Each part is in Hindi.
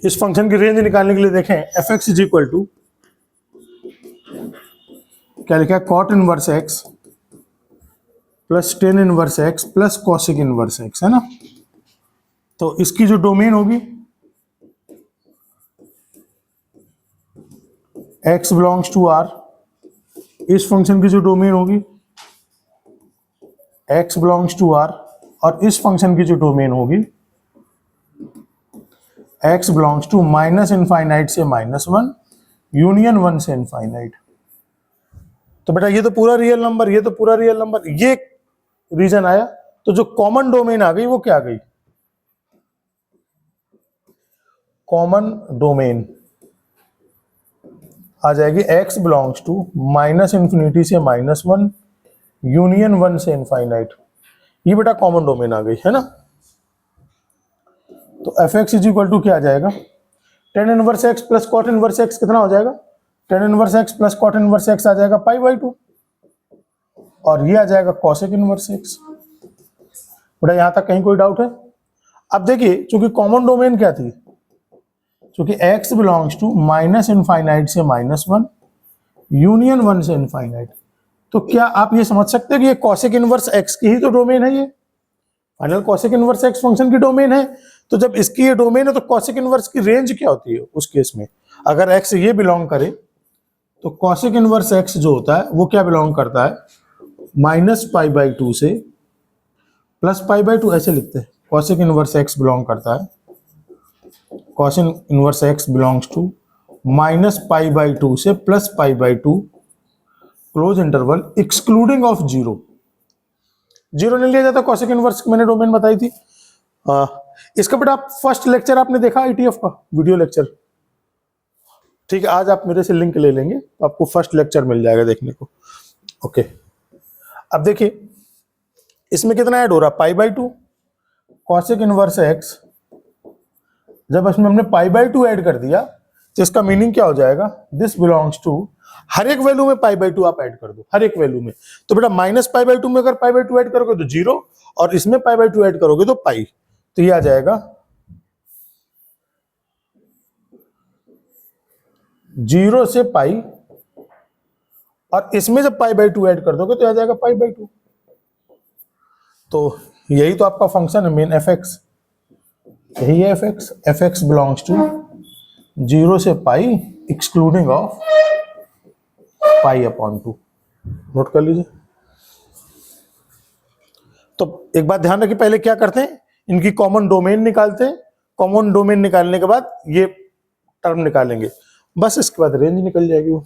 इस फंक्शन की रेंज निकालने के लिए देखें f x is equal to क्या लिखा है, cot inverse x plus tan inverse x plus cosec inverse x, है ना। तो इसकी जो डोमेन होगी एक्स बिलोंग्स टू आर, इस फंक्शन की जो डोमेन होगी एक्स बिलोंग्स टू आर, और इस फंक्शन की जो डोमेन होगी x belongs to minus infinite से -1 यूनियन 1 से इनफाइनाइट। तो बेटा ये तो पूरा रियल नंबर, ये तो पूरा रियल नंबर, ये रीजन आया। तो जो कॉमन डोमेन आ गई वो क्या आ गई, कॉमन डोमेन आ जाएगी x belongs to minus infinity से -1 यूनियन 1 से इनफाइनाइट। ये बेटा कॉमन डोमेन आ गई, है ना। तो f x is equal to क्या आ जाएगा, tan inverse x plus cot inverse x कितना हो जाएगा, tan inverse x plus cot inverse x आ जाएगा पाई/2, और ये आ जाएगा कॉसेक इनवर्स एक्स। बेटा यहां तक कहीं कोई डाउट है। अब देखिए चूंकि कॉमन डोमेन क्या थी, चूंकि x belongs to minus infinite से -1 यूनियन 1 से इनफाइनाइट, तो क्या आप ये समझ सकते हैं कि ये कॉसेक इनवर्स x की ही तो डोमेन है, ये final cosec inverse x function की डोमेन है। तो जब इसकी ये डोमेन है तो कॉसेक इनवर्स की रेंज क्या होती है उस केस में, अगर x ये बिलोंग करे तो कॉसेक इनवर्स x जो होता है वो क्या बिलोंग करता है, -π/2 से +π/2, ऐसे लिखते हैं। कॉसेक इनवर्स x बिलोंग करता है, cosec inverse x belongs to -π/2 से +π/2 close interval excluding of zero. Zero नहीं लिया जाता कॉसेक इनवर्स, मैंने डोमेन बताई थी। इसका बेटा आप फर्स्ट लेक्चर आपने देखा ITF का वीडियो लेक्चर, ठीक है। आज आप मेरे से लिंक ले लेंगे तो आपको फर्स्ट लेक्चर मिल जाएगा देखने को। ओके, अब देखिए इसमें कितना ऐड हो रहा है, π/2 कॉसेक इनवर्स x। जब इसमें हमने π/2 ऐड कर दिया तो इसका मीनिंग क्या हो जाएगा, दिस बिलोंग्स टू, हर एक वैल्यू में π/2 आप ऐड कर दो, हर एक वैल्यू में। तो बेटा -π/2 में अगर π/2 ऐड करोगे तो 0, और इसमें π/2 ऐड करोगे तो पाई, तो ये आ जाएगा 0 से पाई, और इसमें जब π/2 ऐड कर दोगे तो आ जाएगा π/2। तो यही तो आपका फंक्शन है मेन एफ एक्स, यही है f x. F x belongs to 0 से पाई एक्सक्लूडिंग ऑफ π/2, नोट कर लीजिए। तो एक बात ध्यान रखिए, पहले क्या करते हैं, इनकी कॉमन डोमेन निकालते हैं, कॉमन डोमेन निकालने के बाद ये टर्म निकालेंगे, बस इसके बाद रेंज निकल जाएगी वो।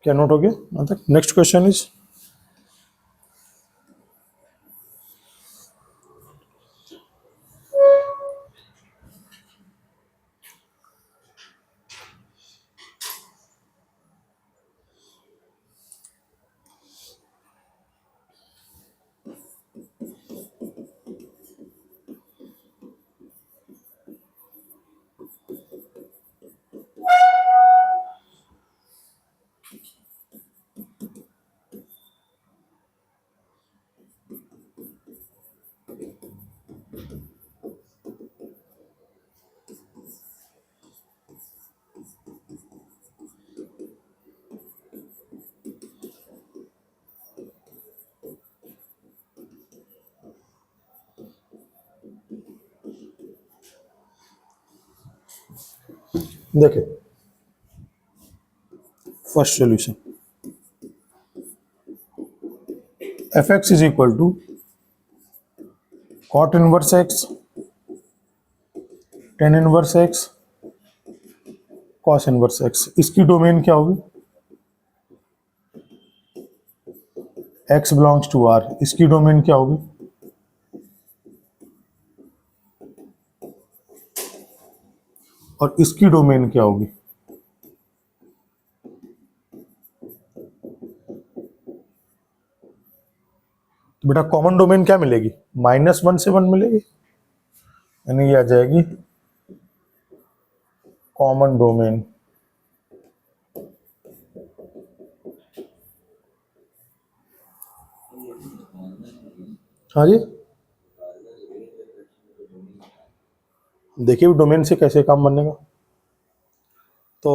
क्या नोट हो गया? नेक्स्ट क्वेश्चन इज, देखिए first solution, f x is equal to cot inverse x tan inverse x cos inverse x. इसकी डोमेन क्या होगी, एक्स बिलोंग्स टू आर। इसकी डोमेन क्या होगी, और इसकी डोमेन क्या होगी। तो बेटा कॉमन डोमेन क्या मिलेगी, -1 से 1 मिलेगी, यानी ये आ जाएगी कॉमन डोमेन। हाँ जी, देखिए डोमेन से कैसे काम बनेगा। तो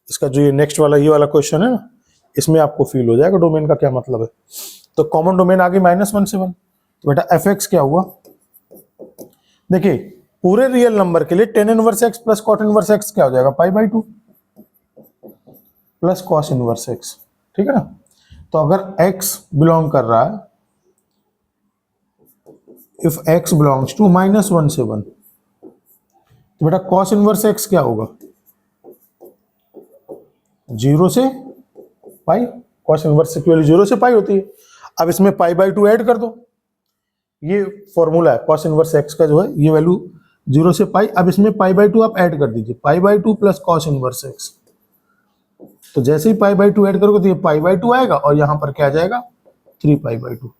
इसका जो ये नेक्स्ट वाला ये वाला क्वेश्चन है ना, इसमें आपको फील हो जाएगा डोमेन का क्या मतलब है। तो कॉमन डोमेन आ गई -1 से 1। तो बेटा एफ एक्स क्या हुआ, देखिए पूरे रियल नंबर के लिए tan inverse x plus cot inverse x क्या हो जाएगा, π/2 प्लस कॉस इनवर्स एक्स। ठीक है ना। तो अगर x बिलोंग कर रहा है, इफ x बिलोंग्स टू -1 से 1, तो बेटा कॉस इनवर्स एक्स क्या होगा, 0 से पाई। कॉस इनवर्स की वैल्यू 0 से पाई होती है। अब इसमें π/2 ऐड कर दो, ये फॉर्मूला है कॉस इनवर्स एक्स का जो है, ये वैल्यू 0 से पाई। अब इसमें π/2 आप ऐड कर दीजिए, π/2 प्लस कॉस इनवर्स एक्स। तो जैसे ही π/2 ऐड करोगे तो ये π/2 आएगा और यहां पर क्या आ जाएगा, 3π/2।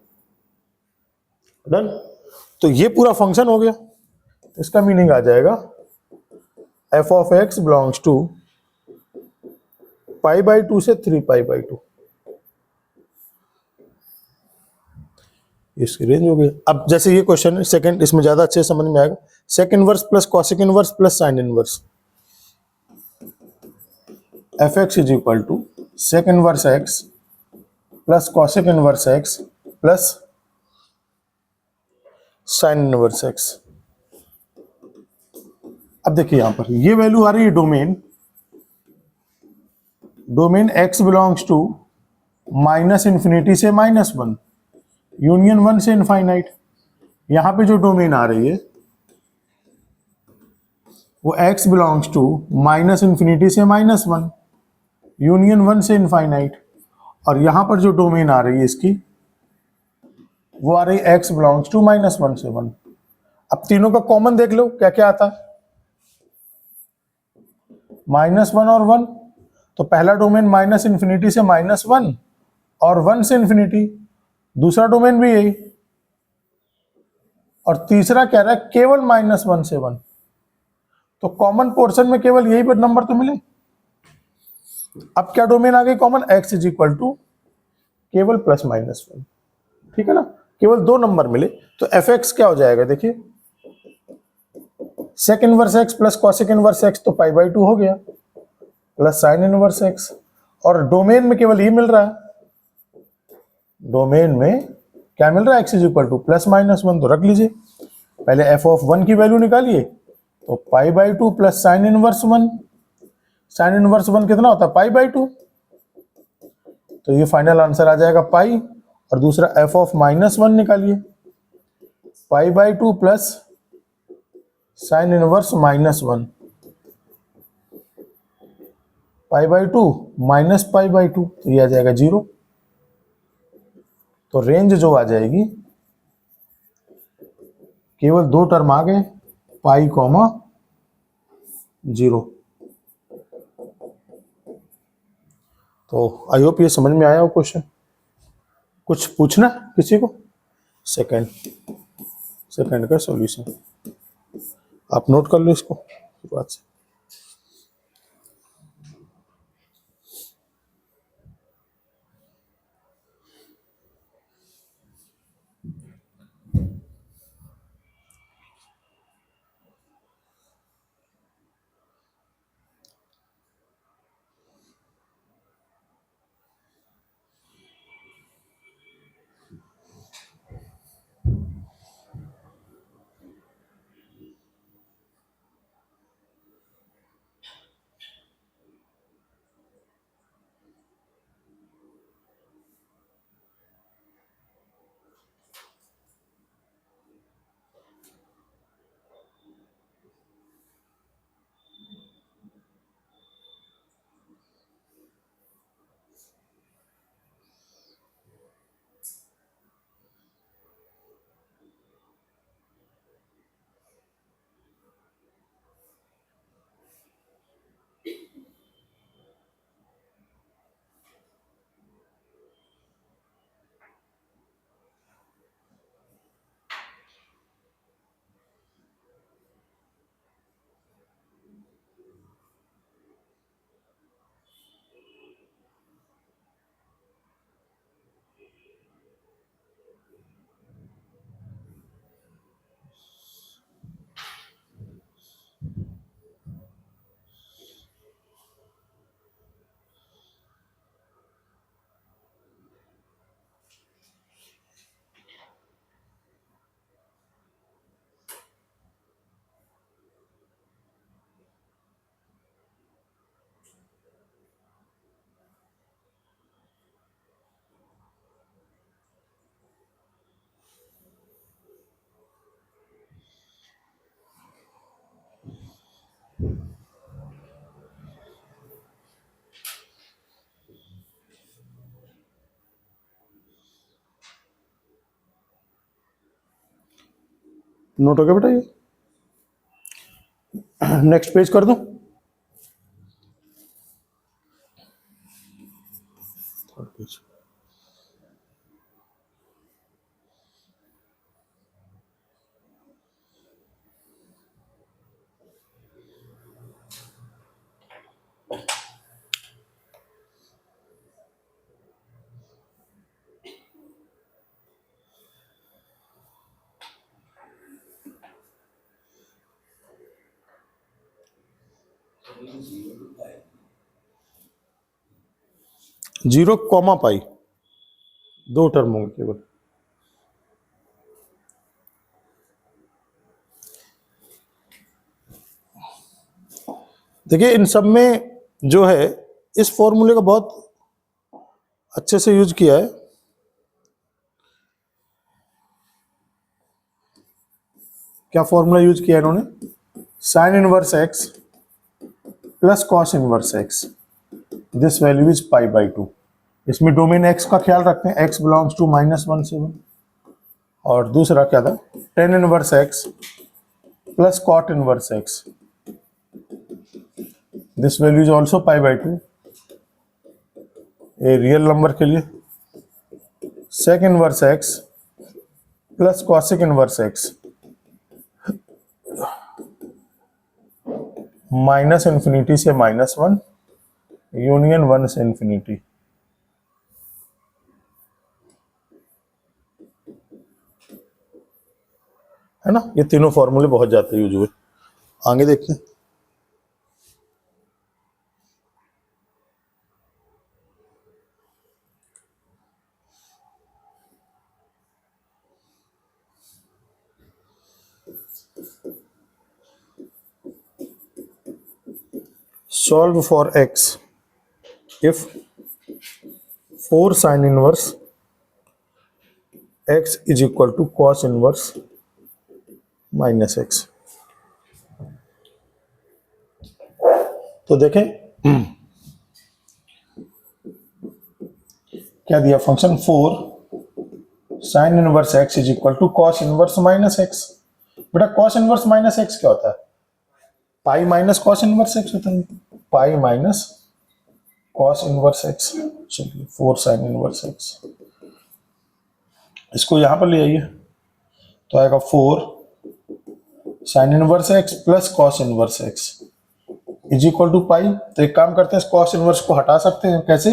डन। तो ये पूरा फंक्शन हो गया। इसका मीनिंग आ जाएगा f of x belongs to π/2 से 3π/2। इसकी रेंज हो गई। अब जैसे ये क्वेश्चन है सेकंड, इसमें ज्यादा अच्छे से समझ में आएगा। Sec inverse plus cosec inverse plus sine inverse, f x is equal to sec inverse x plus cosec inverse x plus sine inverse x. अब देखिए यहां पर ये वैल्यू आ रही है domain, domain x belongs to -∞ से -1 यूनियन 1 से इनफाइनाइट। यहां पे जो डोमेन आ रही है वो x बिलोंग्स टू -∞ से -1 यूनियन 1 से इनफाइनाइट। और यहां पर जो डोमेन आ रही है इसकी, वो आ रही है x बिलोंग्स टू -1 से 1। अब तीनों का कॉमन देख लो क्या क्या आता है, -1 और 1। तो पहला डोमेन -∞ से -1 और 1 से इन्फिनिटी, दूसरा डोमेन भी यही, और तीसरा कह रहा है केवल -1 से 1। तो कॉमन पोर्शन में केवल यही नंबर तो मिले। अब क्या डोमेन आ गई common, x is equal to केवल +-1। ठीक है ना, केवल दो नंबर मिले। तो एफ एक्स क्या हो जाएगा, देखिए sec inverse x plus cosec inverse x तो π/2 हो गया, प्लस साइन इनवर्स एक्स। और डोमेन में केवल ये मिल रहा है, डोमेन में क्या मिल रहा है, x इज इक्वल टू +-1। तो रख लीजिए, पहले एफ ऑफ 1 की वैल्यू निकालिए, तो π/2 plus sine inverse 1। Sine inverse 1 कितना होता है, π/2। तो ये फाइनल आंसर आ जाएगा पाई। और दूसरा एफ ऑफ -1 निकालिए, π/2 प्लस साइन इनवर्स -1, π/2 माइनस π/2, तो ये आ जाएगा 0। तो रेंज जो आ जाएगी, केवल दो टर्म आ गए, पाई कॉमा 0। तो आई होप ये समझ में आया हो क्वेश्चन। कुछ पूछना किसी को, सेकंड का सॉल्यूशन आप नोट कर लो इसको शुरुआत से। नोट हो गया बेटा ये? नेक्स्ट पेज कर दूं? Third page. जीरो कॉमा पाई, दो टर्म होंगे केवल। देखिए इन सब में जो है इस फॉर्मूले का बहुत अच्छे से यूज किया है। क्या फॉर्मूला यूज किया इन्होंने? Sign inverse x plus cos inverse x, this value is pi by 2। इसमें डोमेन एक्स का ख्याल रखते हैं, एक्स बिलोंग्स टू -1 से 1। और दूसरा क्या था? Tan inverse x plus cot inverse x, this value is also pi by 2। A real number के लिए sec inverse x plus cosec inverse x, -∞ से -1 यूनियन 1 से इंफिनिटी। है ना? ये तीनों फॉर्मूले बहुत जाते यूज हुए। आगे देखते हैं। Solve for x if 4 sin inverse x is equal to cos inverse minus x। तो देखें क्या दिया? Function 4 sin inverse x is equal to cos inverse minus x। बेटा cos इनवर्स माइनस x क्या होता है? Pi minus cos inverse x होता है, pi minus cos inverse x। चलिए 4 sin इनवर्स x, इसको यहां पर ले आइए तो आएगा 4 sin inverse x plus cos inverse x is equal to pi. तो एक काम करते हैं, cos इनवर्स को हटा सकते हैं। कैसे?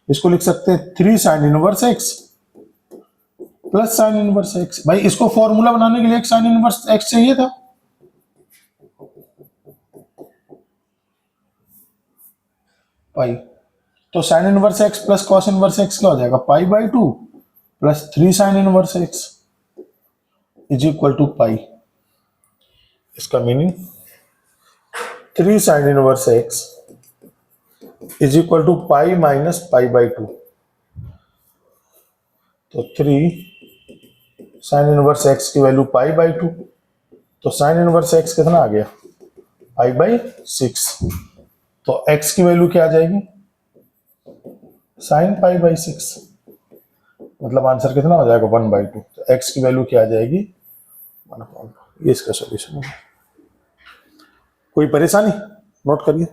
इसको लिख सकते हैं 3 sin inverse x plus sine inverse x। भाई इसको फॉर्मूला बनाने के लिए एक साइन इनवर्स x चाहिए था। पाई, तो sine inverse x plus cos inverse x क्या हो जाएगा? Pi by 2 plus 3 sine inverse x is equal to pi. इसका meaning 3 sine inverse x is equal to pi minus pi by 2। तो 3 साइन इनवर्स x की वैल्यू पाई बाई 2, तो साइन इनवर्स x कितना आ गया? Pi by 6। तो x की वैल्यू क्या आ जाएगी? Sine pi by 6। मतलब आंसर कितना हो जाएगा? 1/2। तो x की वैल्यू क्या आ जाएगी? 1/2। ये इसका सॉल्यूशन है। कोई परेशानी? नोट करिए।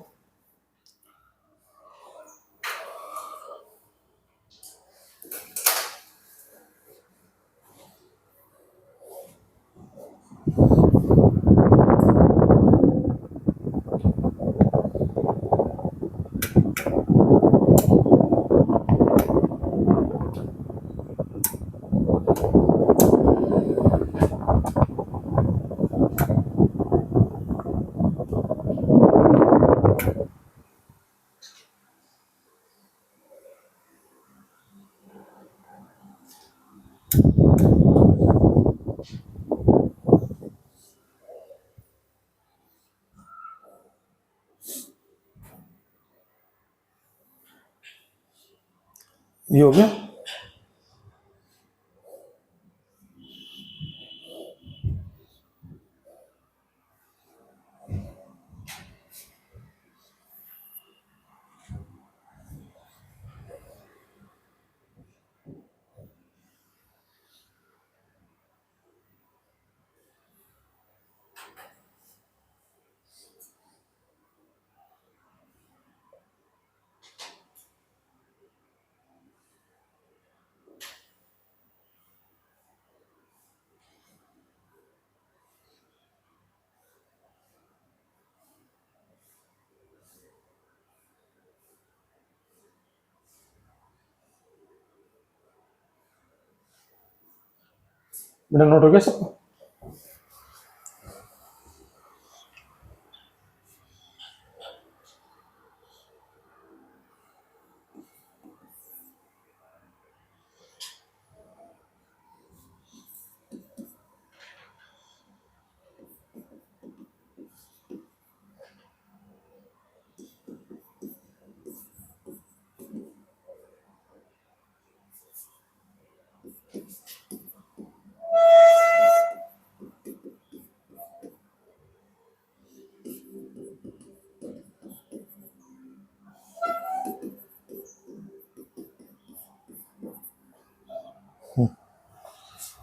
ये हो गया। मेरा नोट हो गया सबको?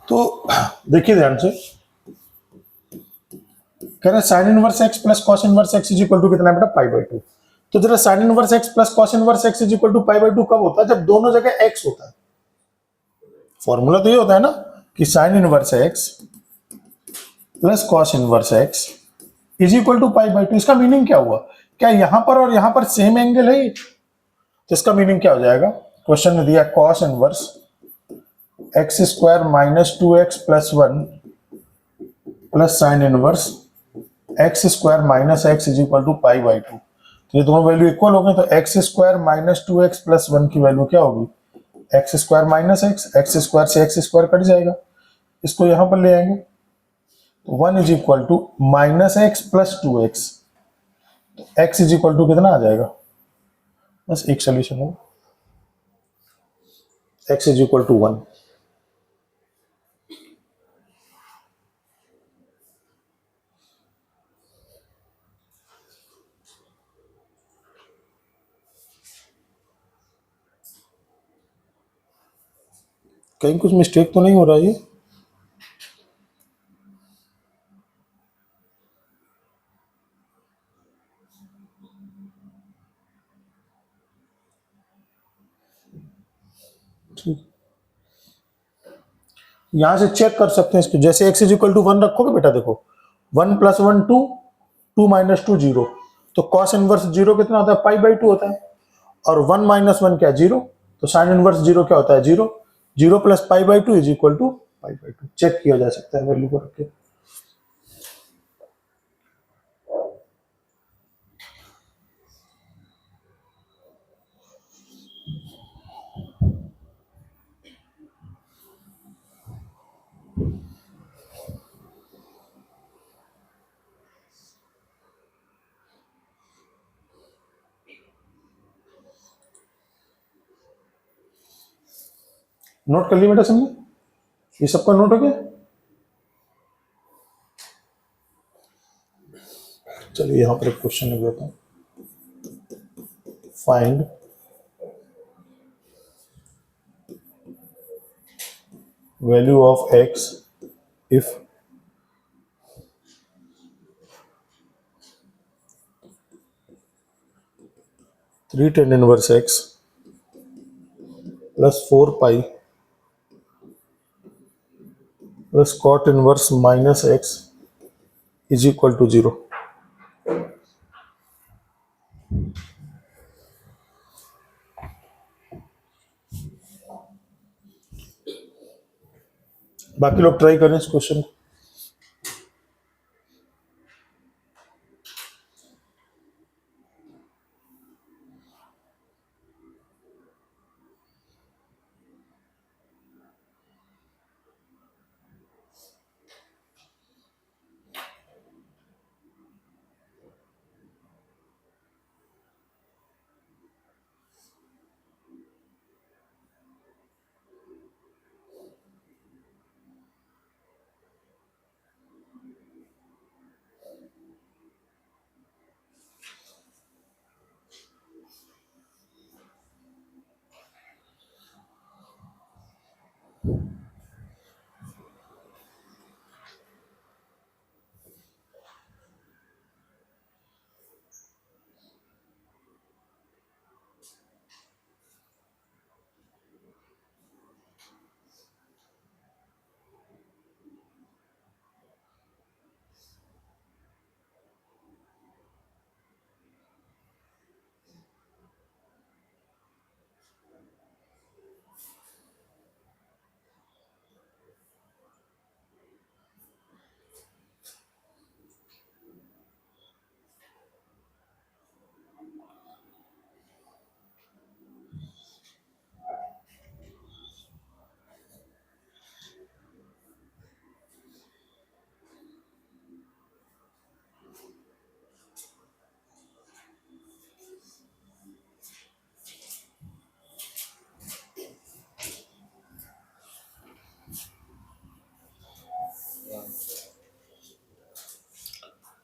तो देखिए ध्यान से, कह रहे हैं sine inverse x plus cos inverse x is equal to कितना है बेटा? Pi by two. तो जरा sine inverse x plus cos inverse x is equal to pi by two कब होता है? जब दोनों जगह एक्स होता है। फॉर्मूला तो ये होता है ना कि sine inverse x plus cos inverse x is equal to pi by two. इसका मीनिंग क्या हुआ? क्या यहां पर और यहां पर सेम एंगल है? तो इसका मीनिंग क्या हो जाएगा? क्वेश्चन में दिया cos inverse x square minus two x plus one plus sine inverse x square minus x is equal to pi by two. तो ये दोनों वैल्यू इक्वल हो गए, तो x square minus two x plus one की वैल्यू क्या होगी? X square minus x, x square से एक्स स्क्वायर कट जाएगा, इसको यहां पर ले आएंगे, तो one is equal to minus x plus to x, x is equal to कितना आ जाएगा? बस एक सोल्यूशन है, x is equal to one. कहीं कुछ मिस्टेक तो नहीं हो रहा है? ठीक, यहां से चेक कर सकते हैं इसको, जैसे x is equal to one रखोगे बेटा, देखो one plus one two, two minus two zero, तो कॉस इनवर्स जीरो कितना होता है? पाई बाई टू होता है। और वन माइनस वन क्या? जीरो। तो साइन इनवर्स जीरो क्या होता है? Zero. Zero plus pi by two is equal to pi by two. Check किया जा सकता है वैल्यू को रख के। नोट कर लिया बेटा सबने? ये सबका नोट हो गया? चलिए यहां पर एक क्वेश्चन लिख देता हूं। Find value of x if three tan inverse x plus four pi plus cot inverse minus x is equal to zero. बाकी लोग ट्राई करें इस क्वेश्चन।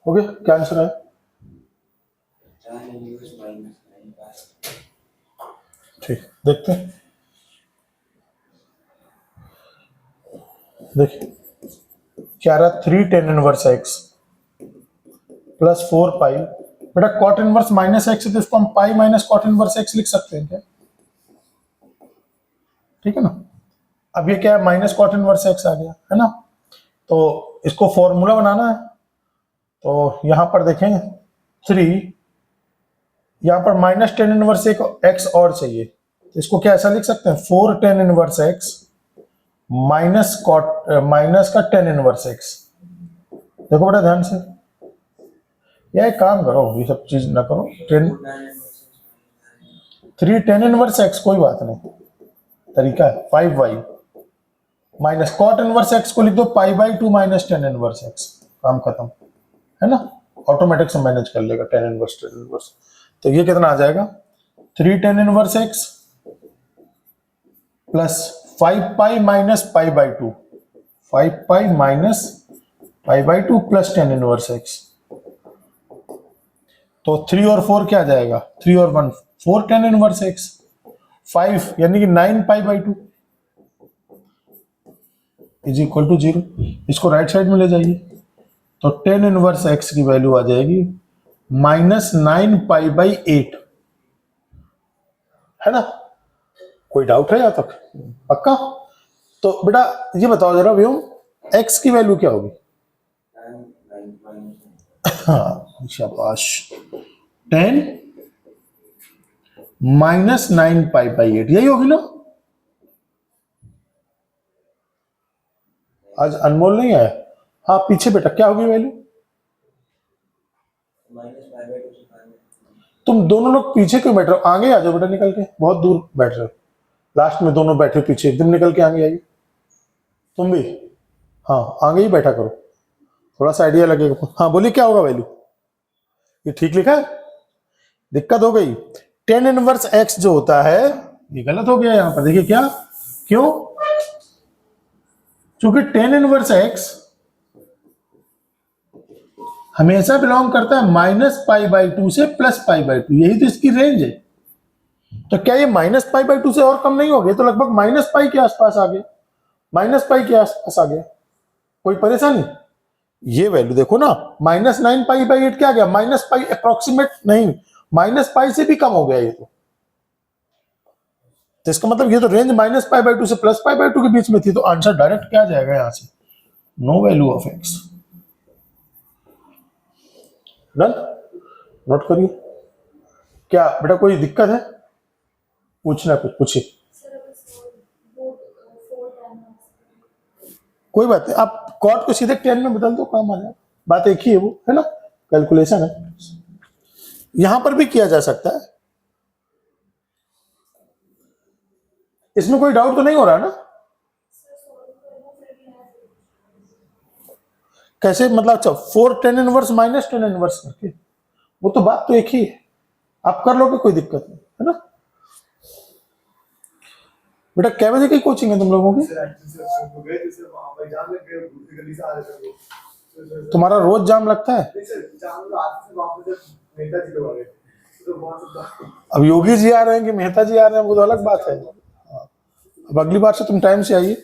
ओके, क्या आंसर है? ठीक, देखते हैं। देखिए क्या रहा, 3 tan inverse x plus 4 pi. बेटा कॉट इनवर्स माइनस एक्स है तो इसको हम pi minus cot inverse x लिख सकते हैं क्या? ठीक है ना। अब ये क्या है, माइनस कॉट इनवर्स एक्स आ गया है ना। तो इसको फॉर्मूला बनाना है, तो यहां पर देखें 3, यहां पर माइनस टेन इनवर्स एक एक्स और चाहिए, तो इसको क्या ऐसा लिख सकते हैं, 4 tan inverse x minus cot minus का टेन इनवर्स एक्स। देखो बेटा ध्यान से, या एक काम करो, ये सब चीज ना करो, 3 टेन इनवर्स एक्स कोई बात नहीं, तरीका है 5y minus cot inverse x को लिख दो पाई by 2 minus tan inverse x, काम खत्म है ना। ऑटोमेटिक से मैनेज कर लेगा टेन इनवर्स। तो ये कितना आ जाएगा, 3 tan inverse x plus 5 pi minus pi by 2, 5 pi minus pi by 2 plus tan inverse x. तो 3 और 4 क्या आ जाएगा, 3 और 1 4 टेन इनवर्स एक्स, 5 यानी कि 9 pi by 2 is equal to 0। इसको राइट साइड में ले जाइए, तो टेन इनवर्स एक्स की वैल्यू आ जाएगी माइनस 9 पाई बाई 8, है ना। कोई डाउट है यहाँ तक? पक्का? तो बेटा ये बताओ जरा व्योम, एक्स की वैल्यू क्या होगी? हाँ शाबाश, 10 माइनस 9 पाई बाई 8, यही होगी ना। आज अनमोल नहीं आया? हाँ पीछे बेटा क्या होगी वैल्यू? तुम दोनों लोग पीछे क्यों बैठ रहे हो, आगे आ जाओ बेटा निकल के, बहुत दूर बैठ रहे हो, लास्ट में दोनों बैठे पीछे, एकदम निकल के आगे आइए। तुम भी हाँ आगे ही बैठा करो, थोड़ा सा आइडिया लगेगा। हाँ बोलिए क्या होगा वैल्यू? ये ठीक लिखा है? दिक्कत हो गई, टेन इनवर्स एक्स जो होता है ये गलत हो गया यहाँ पर, देखिए क्या, क्यों? क्योंकि टेन इनवर्स एक्स हमेशा बिलोंग करता है माइनस पाई बाई 2 से प्लस पाई बाई 2, यही तो इसकी रेंज है। तो क्या ये माइनस पाई बाई 2 से और कम नहीं हो गया? तो लगभग माइनस पाई के आसपास आ गया, माइनस पाई के आसपास आ गया, कोई परेशानी? ये वैल्यू देखो ना, माइनस 9 पाई बाई 8 क्या आ गया, माइनस पाई अप्रोक्सीमेट नहीं, माइनस पाई से भी कम हो गया ये तो इसका मतलब ये तो रेंज माइनस पाई बाई 2 से प्लस पाई बाई 2 के बीच में थी, तो आंसर डायरेक्ट क्या आ जाएगा यहां से, no value of x. Done, note करिए। क्या बेटा कोई दिक्कत है, पूछना कुछ पूछिए। कोई बात नहीं, आप कॉट को सीधे 10 में बदल दो, काम आ जाए, बात एक ही है, वो है ना, कैलकुलेशन है, यहां पर भी किया जा सकता है, इसमें कोई डाउट तो नहीं हो रहा ना? कैसे मतलब? अच्छा 4 tan inverse minus tan inverse करके, वो तो बात तो एक ही है, आप कर लोगे, कोई दिक्कत नहीं है ना। बेटा कै बजे की कोचिंग है तुम लोगों की? तुम्हारा रोज जाम लगता है? अब योगी जी आ रहे हैं कि मेहता जी आ रहे हैं वो तो अलग बात है, अब अगली बार से तुम टाइम से आइए।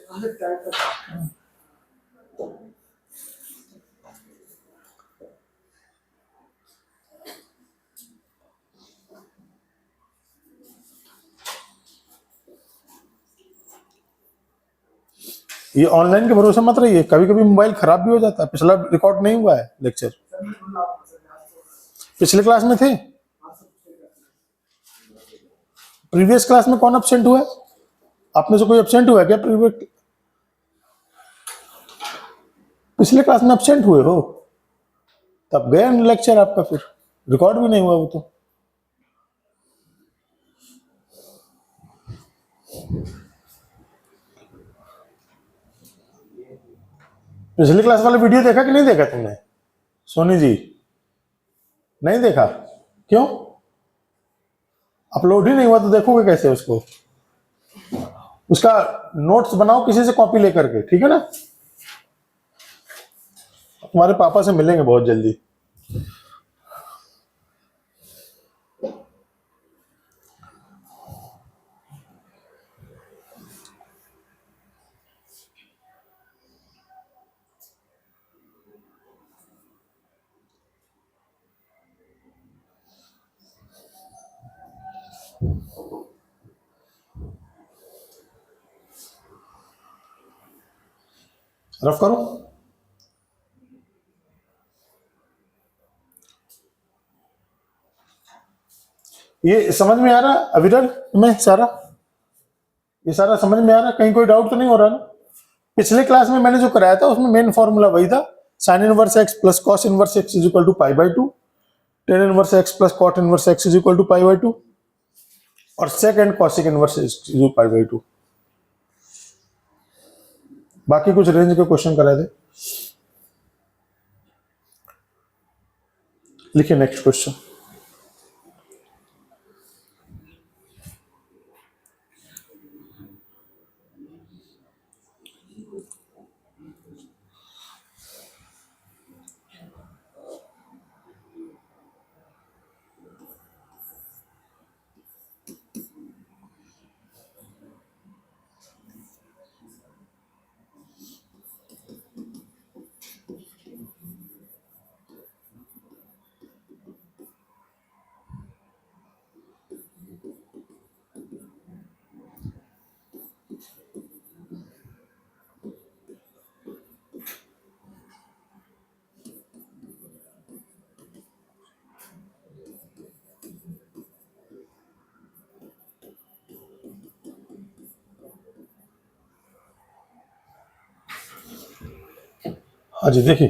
ये ऑनलाइन के भरोसे मत रहिए, कभी कभी मोबाइल खराब भी हो जाता है, पिछला रिकॉर्ड नहीं हुआ है लेक्चर, पिछले क्लास में थे, प्रीवियस क्लास में कौन एब्सेंट हुआ है? आप में से कोई एब्सेंट हुआ है क्या प्रीवियस? पिछले क्लास में एब्सेंट हुए हो तब गया लेक्चर आपका, फिर रिकॉर्ड भी नहीं हुआ वो तो। पिछली क्लास वाला वीडियो देखा कि नहीं देखा तुमने सोनी जी? नहीं देखा? क्यों? अपलोड ही नहीं हुआ तो देखोगे कैसे उसको? उसका नोट्स बनाओ किसी से कॉपी लेकर के, ठीक है ना। तुम्हारे पापा से मिलेंगे बहुत जल्दी। रफ करो। ये समझ में आ रहा अविरल में सारा? ये सारा समझ में आ रहा? कहीं कोई डाउट तो नहीं हो रहा ना? पिछले क्लास में मैंने जो कराया था उसमें मेन फॉर्मूला वही था, sine inverse x plus cos inverse x is equal to pi by two, tan inverse x plus cot inverse x is equal to pi by two, और second cosec inverse x is pi by two. बाकी कुछ रेंज के क्वेश्चन कराए थे। लिखिए नेक्स्ट क्वेश्चन। हाँ जी देखिए,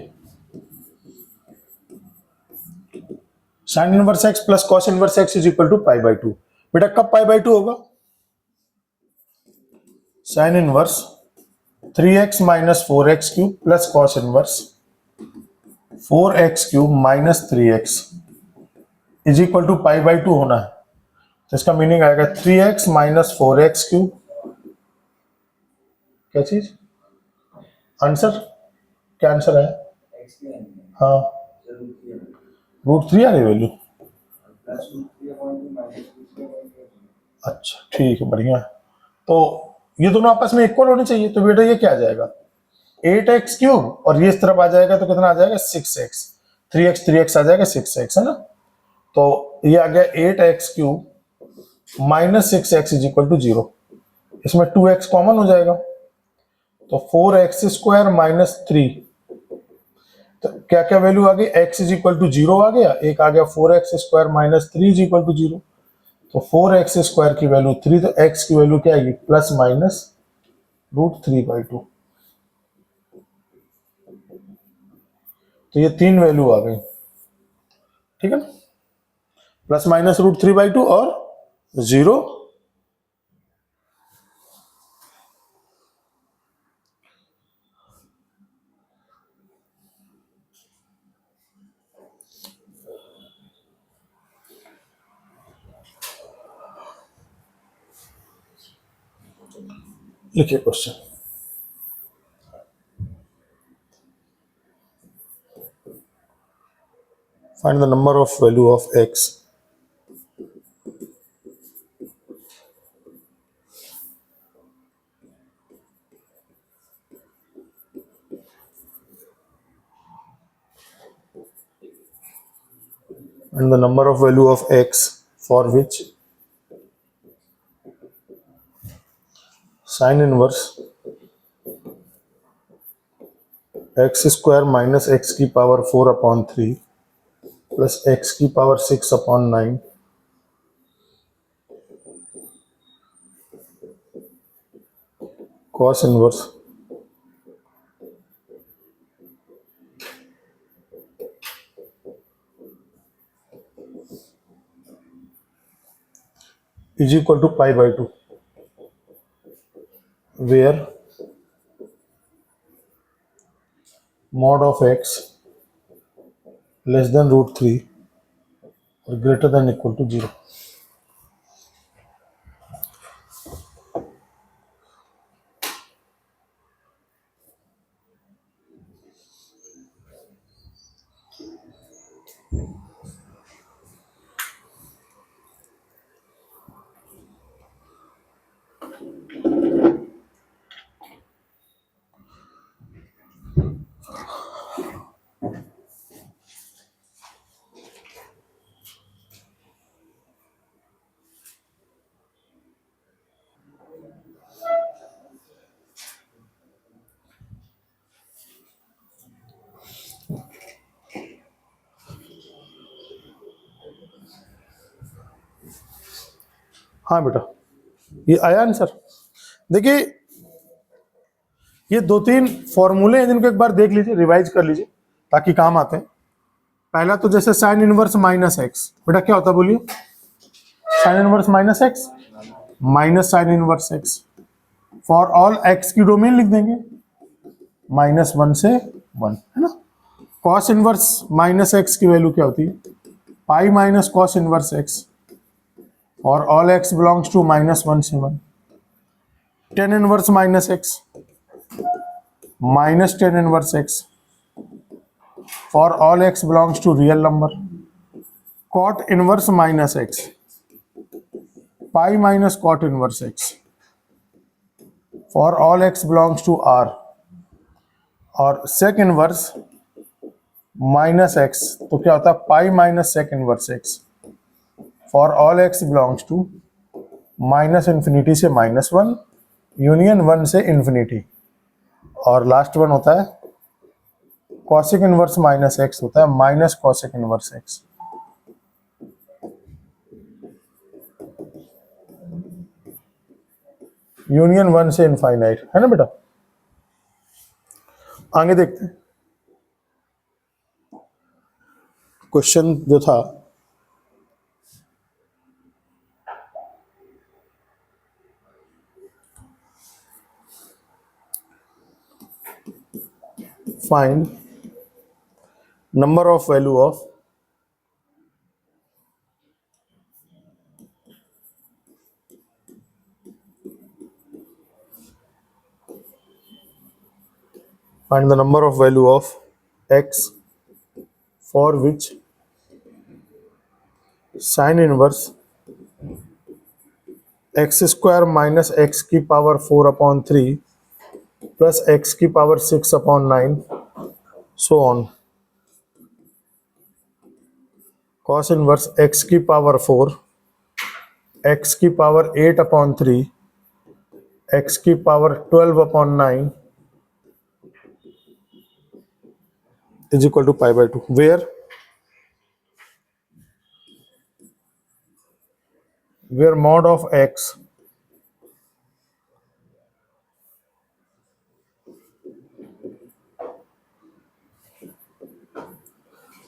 sine inverse x plus cos inverse x is equal to pi by two. बेटा कब पाई बाई टू होगा? Sine inverse 3x minus 4x cube plus cos inverse 4x cube minus 3x is equal to pi by two होना है। तो इसका मीनिंग आएगा 3x माइनस 4x क्यूब, क्या चीज आंसर, क्या आंसर है? हाँ, √3 आ रही वैल्यू। अच्छा ठीक है, बढ़िया है। तो ये दोनों आपस में इक्वल होने चाहिए, तो बेटा ये क्या आ जाएगा 8x क्यूब, और ये इस तरफ आ जाएगा तो कितना आ जाएगा 6x, 3x आ जाएगा 6x, है ना? तो ये आ गया 8x cube minus 6x is equal to 0। इसमें 2x कॉमन हो जाएगा, तो 4x स्क्वायर माइनस 3, तो क्या क्या वैल्यू आ गई, x इज इक्वल टू 0 आ गया, एक आ गया 4x square minus 3 is equal to 0। तो 4x स्क्वायर की वैल्यू 3, तो x की वैल्यू क्या आएगी प्लस माइनस √3/2। तो ये तीन वैल्यू आ गई, ठीक है ना, प्लस माइनस √3/2 और 0। लिखिए question. Find the number of value of x and the number of value of x for which sin inverse x square minus x की पावर 4/3 प्लस x की power 6/9 cos inverse is equal to pi/2, where mod of x less than √3 or greater than equal to 0। हाँ बेटा, ये आया आंसर। देखिए ये 2-3 फॉर्मूले हैं जिनको एक बार देख लीजिए, रिवाइज कर लीजिए ताकि काम आते हैं। पहला तो जैसे साइन इनवर्स माइनस एक्स, बेटा क्या होता है बोलिए? Sine inverse minus x, minus sine inverse x. For all x की डोमेन लिख देंगे -1 से 1, है ना। कॉस इनवर्स माइनस एक्स की वैल्यू क्या होती है? Pi minus cos inverse x, और ऑल एक्स बिलोंग्स टू -1 से 1। Tan inverse minus x, minus tan inverse x, for all x belongs to real number. Cot inverse minus x, pi minus cot inverse x, for all x belongs to R. और सेक इनवर्स माइनस एक्स तो क्या होता है? Pi minus sec inverse x, for all x belongs to minus infinity से -1, यूनियन 1 से इन्फिनिटी। और लास्ट वन होता है कॉसेक इनवर्स माइनस एक्स, होता है minus cosec inverse x. Union 1 से इनफाइनाइट, है ना बेटा। आगे देखते हैं क्वेश्चन जो था। Find number of value of find the number of value of x for which sin inverse x square minus x की पावर 4/3 प्लस x की power 6/9 so on। cos inverse x की पावर 4, x की पावर 8/3, x की power 12/9 is equal to π/2, where mod of x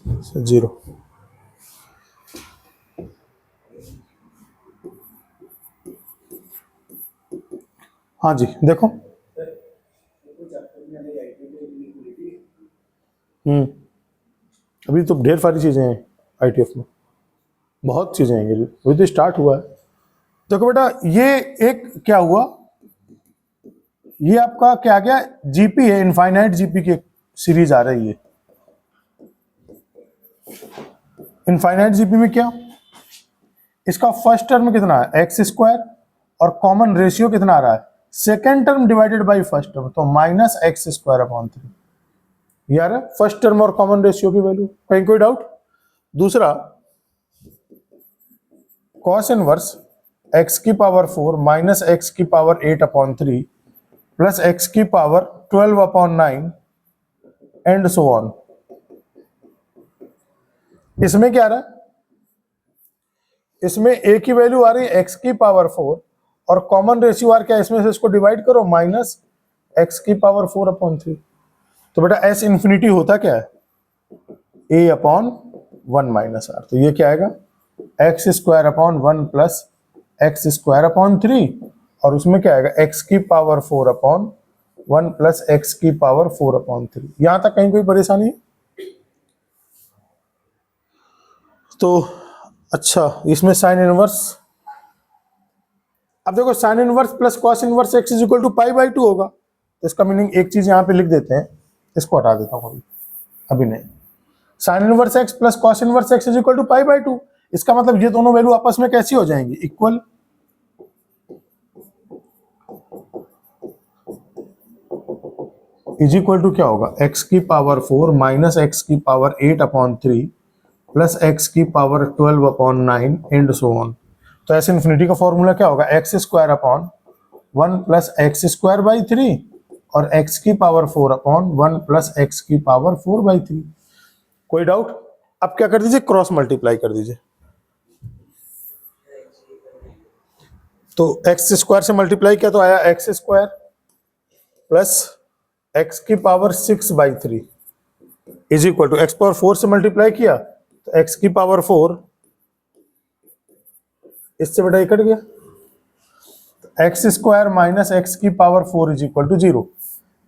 is 0। हाँ जी देखो, अभी तो ढेर सारी चीजें हैं आईटीएफ में, बहुत चीजें हैं, ये अभी तो स्टार्ट हुआ है। देखो बेटा ये एक क्या हुआ, ये आपका क्या गया? जीपी है, इनफाइनाइट जीपी की सीरीज आ रही है। इनफाइनाइट जीपी में क्या, इसका फर्स्ट टर्म कितना है? एक्स स्क्वायर, और कॉमन रेशियो कितना आ रहा है? Second term divided by first term, तो -x²/3 यार फर्स्ट टर्म और कॉमन रेशियो की वैल्यू। कहीं कोई डाउट? दूसरा कॉस इनवर्स x की पावर 4 माइनस x की पावर 8/3 प्लस x की पावर 12/9 एंड सो ऑन। इसमें क्या आ रहा है? इसमें a की वैल्यू आ रही है x की पावर 4, और कॉमन रेशियो आर क्या, इसमें से इसको डिवाइड करो -x की पावर 4/3। तो बेटा s इंफिनिटी होता क्या है? a/1 minus r। तो ये क्या आएगा? x²/1 प्लस x²/3, और उसमें क्या आएगा? x की पावर 4/1 प्लस x की पावर 4/3। यहां तक कहीं कोई परेशानी है? तो अच्छा, इसमें साइन इनवर्स, अब देखो sine inverse plus cos inverse x is equal to π/2 होगा। तो इसका मीनिंग एक चीज यहां पे लिख देते हैं, इसको हटा देता हूं अभी नहीं। Sine inverse x plus cos inverse x is equal to pi by two. इसका मतलब ये दोनों वैल्यू आपस में कैसी हो जाएंगी, इक्वल। इज इक्वल टू क्या होगा, एक्स की पावर 4 माइनस एक्स की पावर 8/3 प्लस एक्स की पावर 12/9 एंड सो ऑन। तो ऐसे इन्फिनिटी का फॉर्मूला क्या होगा, x square upon 1 plus x square by 3 और एक्स की पावर 4 अपॉन 1 प्लस एक्स की पावर 4/3। कोई डाउट? अब क्या कर दीजिए, क्रॉस मल्टीप्लाई कर दीजिए। तो एक्स स्क्वायर से मल्टीप्लाई किया तो आया एक्स स्क्वायर प्लस एक्स की power 6/3 is equal to x power 4 से मल्टीप्लाई किया तो एक्स की पावर 4, इससे बेटा ये कट गया, एक्स स्क्वायर माइनस एक्स की पावर 4 इज इक्वल टू 0।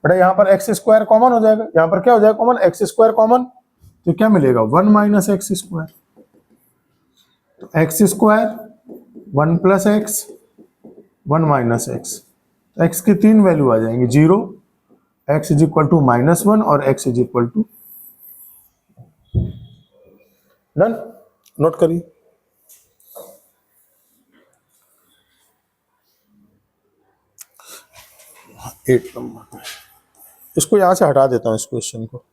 बेटा यहाँ पर एक्स स्क्वायर कॉमन हो जाएगा, यहाँ पर क्या हो जाएगा कॉमन, एक्स स्क्वायर कॉमन, तो क्या मिलेगा 1 माइनस एक्स स्क्वायर। तो x square 1 plus x 1 minus x, तो एक्स की तीन वैल्यू आ जाएंगी, 0, एक्स इज इक्वल टू -1 और x is equal to. Done, note करिए। 8 नंबर, इसको यहां से हटा देता हूं इस क्वेश्चन को,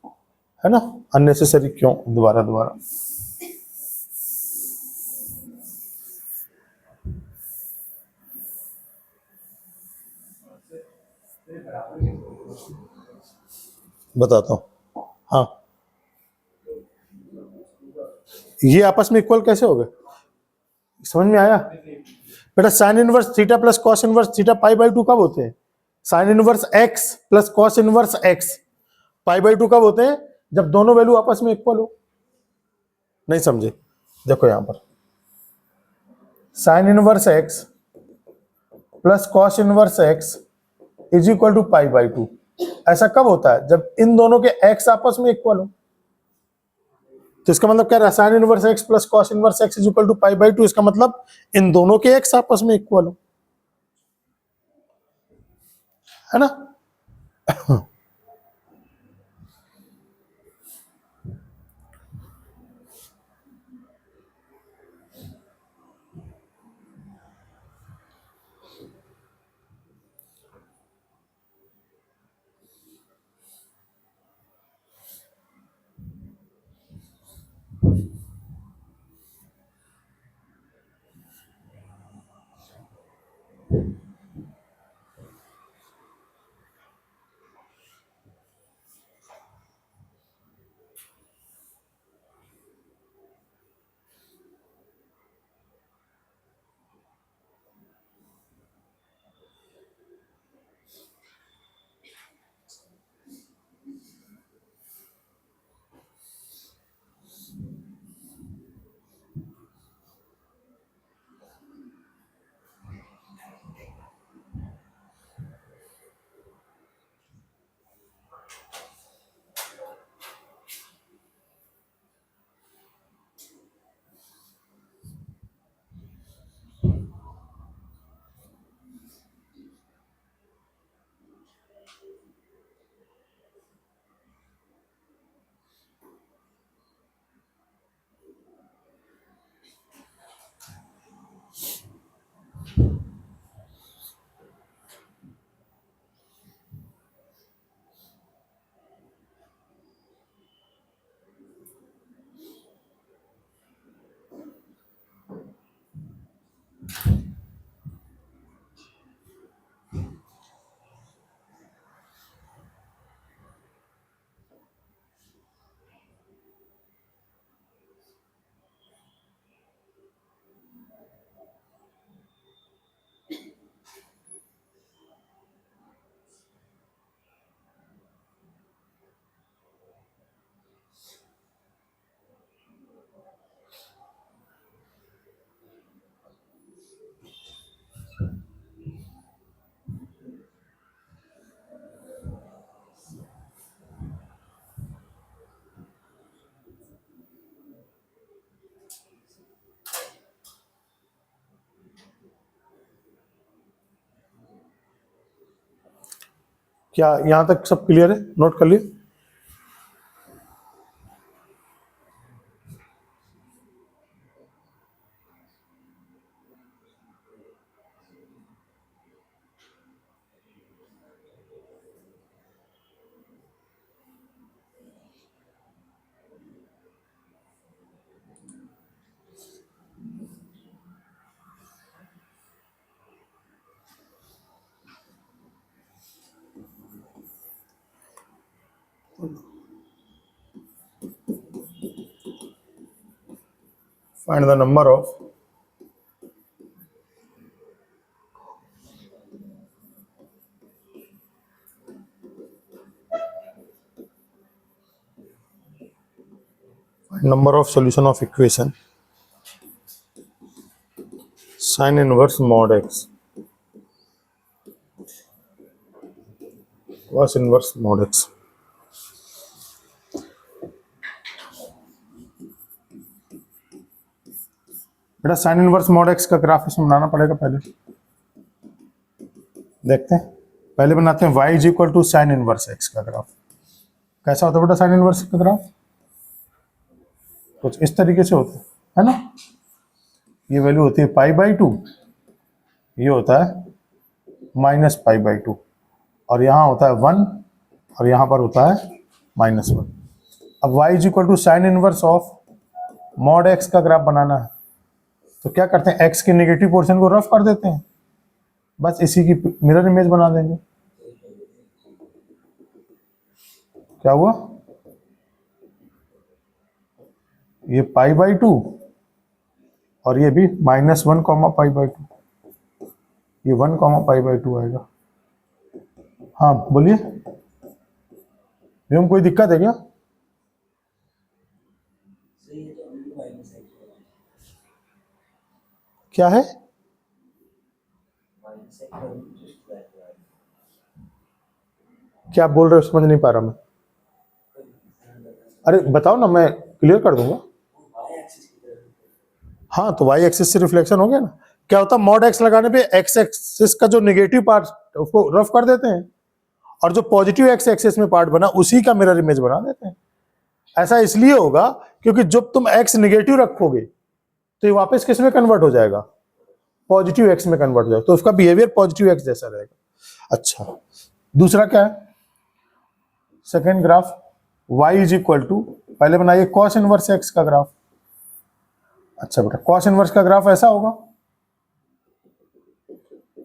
है ना, अननेसेसरी क्यों दोबारा दोबारा। बताता हूं, हाँ ये आपस में इक्वल कैसे हो गए, समझ में आया? बेटा sign inverse theta plus cos inverse theta pi by 2 कब होते हैं, sine inverse x plus cos inverse x pi by 2 कब होते हैं, जब दोनों वैल्यू आपस में इक्वल हो। नहीं समझे, देखो यहां पर sine inverse x plus cos inverse x is equal to pi by 2, ऐसा कब होता है, जब इन दोनों के एक्स आपस में इक्वल हो। तो इसका मतलब क्या रहा, sine inverse x plus cos inverse x is equal to pi by 2, इसका मतलब इन दोनों के एक्स आपस में इक्वल हो, है ना। क्या यहां तक सब क्लियर है, नोट कर लिए। Find the number of solution of equation sin inverse mod x cos inverse mod x. बेटा साइन इनवर्स मॉड एक्स का ग्राफ इसमें बनाना पड़ेगा पहले। देखते हैं, पहले बनाते हैं y is equal to sine inverse x का ग्राफ। कैसा होता है बेटा साइन इनवर्स का ग्राफ? कुछ इस तरीके से होता है ना। ये वैल्यू होती है π/2, ये होता है -π/2, और यहाँ होता है 1 और यहाँ पर होता है -1। अब y is equal to sine inverse of mod x का ग्राफ बनाना है, तो क्या करते हैं, x के नेगेटिव पोर्शन को रफ कर देते हैं, बस इसी की मिरर इमेज बना देंगे। क्या हुआ, ये π/2 और ये भी -1 π/2, ये 1 π/2 आएगा। हाँ बोलिए, कोई दिक्कत है क्या? क्या है? क्या आप बोल रहे हो, समझ नहीं पा रहा मैं। अरे बताओ ना, मैं क्लियर कर दूंगा। हाँ तो वाई एक्सिस से रिफ्लेक्शन हो गया ना। क्या होता है, मॉड एक्स लगाने पे एक्स एक्सिस का जो नेगेटिव पार्ट उसको रफ कर देते हैं, और जो पॉजिटिव एक्स एक्सिस में पार्ट बना उसी का मिरर इमेज बना देते हैं। ऐसा इसलिए होगा क्योंकि जब तुम एक्स नेगेटिव रखोगे तो ये वापस किस में कन्वर्ट हो जाएगा, पॉजिटिव एक्स में कन्वर्ट हो जाएगा, तो उसका बिहेवियर पॉजिटिव एक्स जैसा रहेगा। अच्छा, दूसरा क्या है, second graph y is equal to, पहले बनाइए कॉस इनवर्स एक्स का ग्राफ। अच्छा बेटा, कॉस इनवर्स का ग्राफ ऐसा होगा,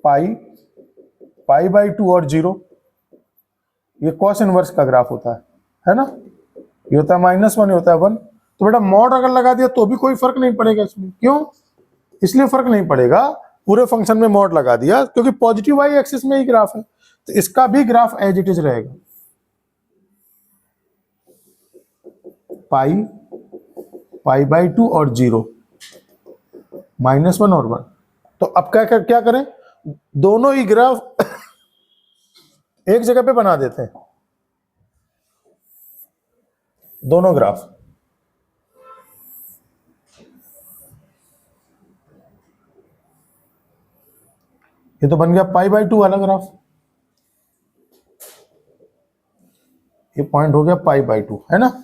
π/2 और 0, ये कॉस इनवर्स का ग्राफ होता है ना। ये होता है -1, ये होता है 1। तो बेटा मॉड अगर लगा दिया तो भी कोई फर्क नहीं पड़ेगा इसमें। क्यों? इसलिए फर्क नहीं पड़ेगा, पूरे फंक्शन में मॉड लगा दिया क्योंकि पॉजिटिव वाई एक्सिस में ही ग्राफ है, तो इसका भी ग्राफ एज इट इज रहेगा, π/2 और 0, -1 और 1। तो अब क्या करें, दोनों ही ग्राफ एक जगह पे बना देते हैं, दोनों ग्राफ। ये तो बन गया π/2 वाला ग्राफ, ये पॉइंट हो गया π/2, है ना।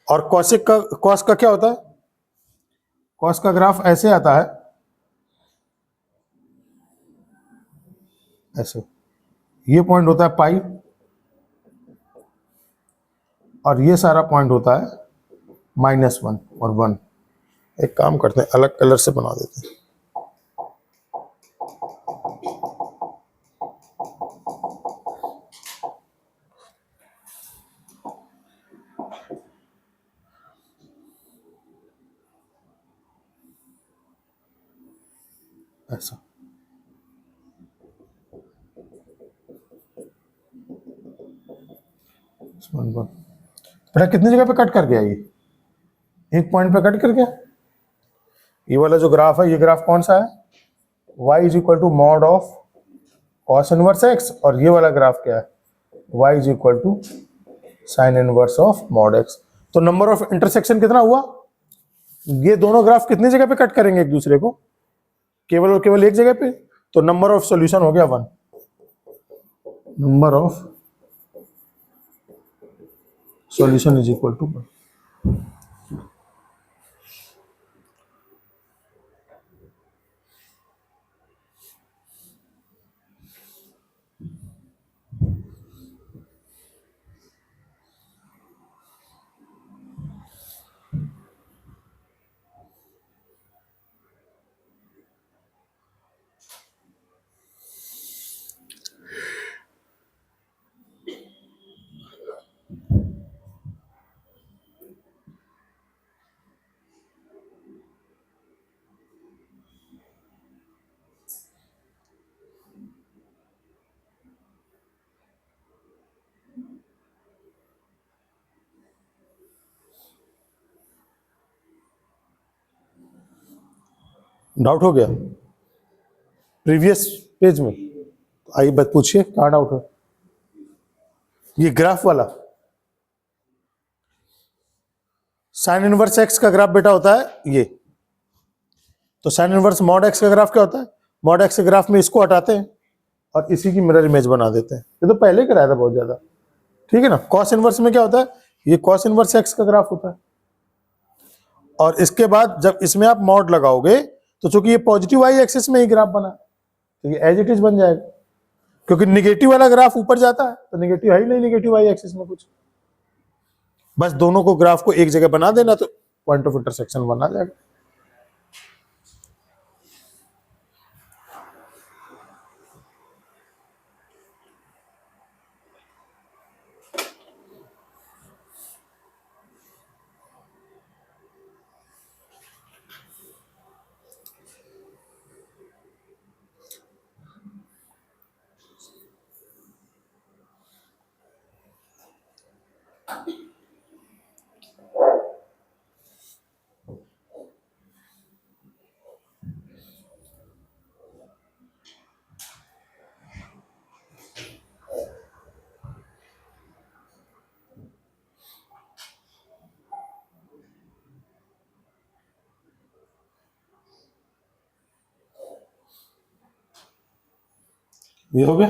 और कॉसिक का, कॉस का क्या होता है, कॉस का ग्राफ ऐसे आता है, ऐसे, ये पॉइंट होता है पाई और ये सारा पॉइंट होता है -1 और 1। एक काम करते हैं, अलग कलर से बना देते हैं। ऐसा, बेटा कितनी जगह पे कट कर गया, ये एक पॉइंट पे कट कर गया। ये वाला जो ग्राफ है, ये ग्राफ कौन सा है, y is equal to mod of cos inverse x, और ये वाला ग्राफ क्या है, y is equal to sine inverse of mod x. तो नंबर ऑफ इंटरसेक्शन कितना हुआ, ये दोनों ग्राफ कितनी जगह पे कट करेंगे एक दूसरे को, केवल और केवल एक जगह पे, तो नंबर ऑफ सॉल्यूशन हो गया 1। Number of solution is equal to 1। Doubt हो गया प्रीवियस पेज में? तो आइए बात पूछिए, कहाँ डाउट है? ये ग्राफ वाला साइन इनवर्स एक्स का ग्राफ बेटा होता है ये। तो साइन इनवर्स मॉड एक्स का ग्राफ क्या होता है? मॉड एक्स के ग्राफ में इसको हटाते हैं और इसी की मिरर इमेज बना देते हैं। ये तो पहले कराया था बहुत ज्यादा, ठीक है ना। कॉस इनवर्स में क्या होता है? ये कॉस इनवर्स एक्स का ग्राफ होता है। और इसके बाद जब इसमें आप मॉड लगाओगे तो चूंकि ये पॉजिटिव वाई एक्सिस में ही ग्राफ बना तो ये एज इट इज बन जाएगा, क्योंकि निगेटिव वाला ग्राफ ऊपर जाता है तो निगेटिव है ही नहीं निगेटिव वाई एक्सिस में कुछ। बस दोनों को ग्राफ को एक जगह बना देना तो पॉइंट ऑफ इंटरसेक्शन बना जाएगा। ये हो गया।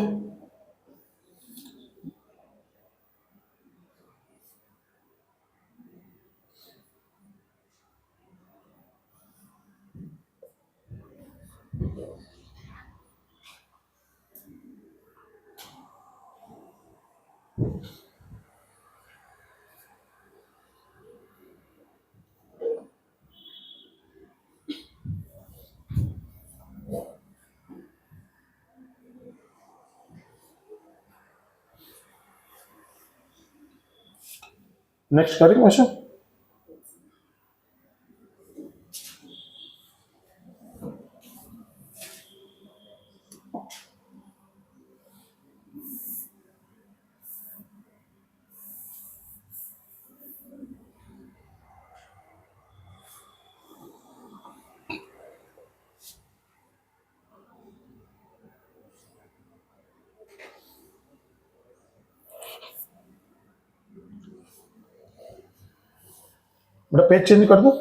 नेक्स्ट करें क्वेश्चन। बेटा पेज चेंज कर दो।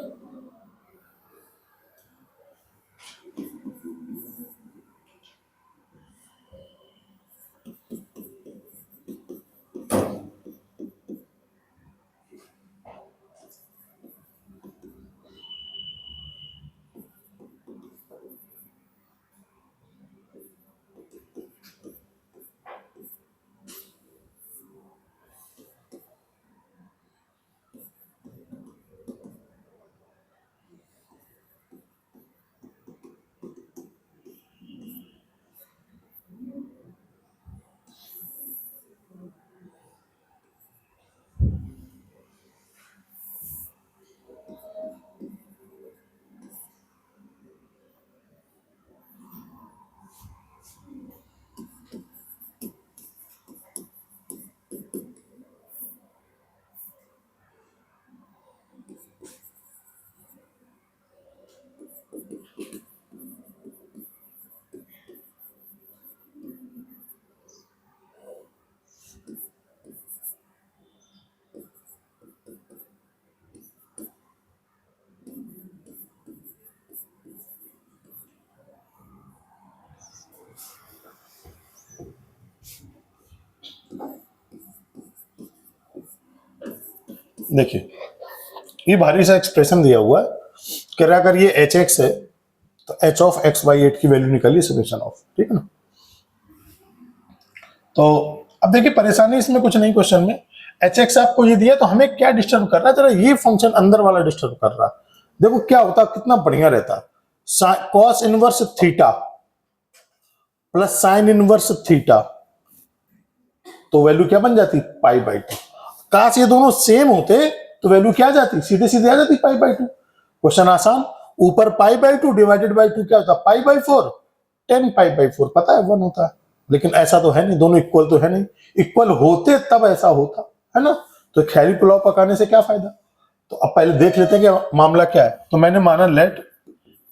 देखिए ये भारी सा एक्सप्रेशन दिया हुआ है कि अगर ये एच एक्स है तो h of x by eight की वैल्यू निकालिए समेशन ऑफ, ठीक है ना। तो अब देखिए परेशानी इसमें कुछ नहीं, क्वेश्चन में एच एक्स आपको ये दिया तो हमें क्या डिस्टर्ब कर रहा है, जरा ये फंक्शन अंदर वाला डिस्टर्ब कर रहा है। देखो क्या होता, कितना बढ़िया रहता, cos inverse theta plus sine inverse theta, तो वैल्यू क्या बन जाती? पाई बाई टू। काश ये दोनों सेम होते तो वैल्यू क्या जाती? सीधे सीधे आ जाती पाई बाई टू। क्वेश्चन आसान, ऊपर पाई by two divided by to क्या होता? पाई by four, 10 pi by four, पता है 1 होता है, लेकिन ऐसा तो है नहीं, दोनों इक्वल तो है नहीं, इक्वल होते तब ऐसा होता है ना। तो खैरी पुलाव पकाने से क्या फायदा। तो अब पहले देख लेते हैं कि मामला क्या है। तो मैंने माना let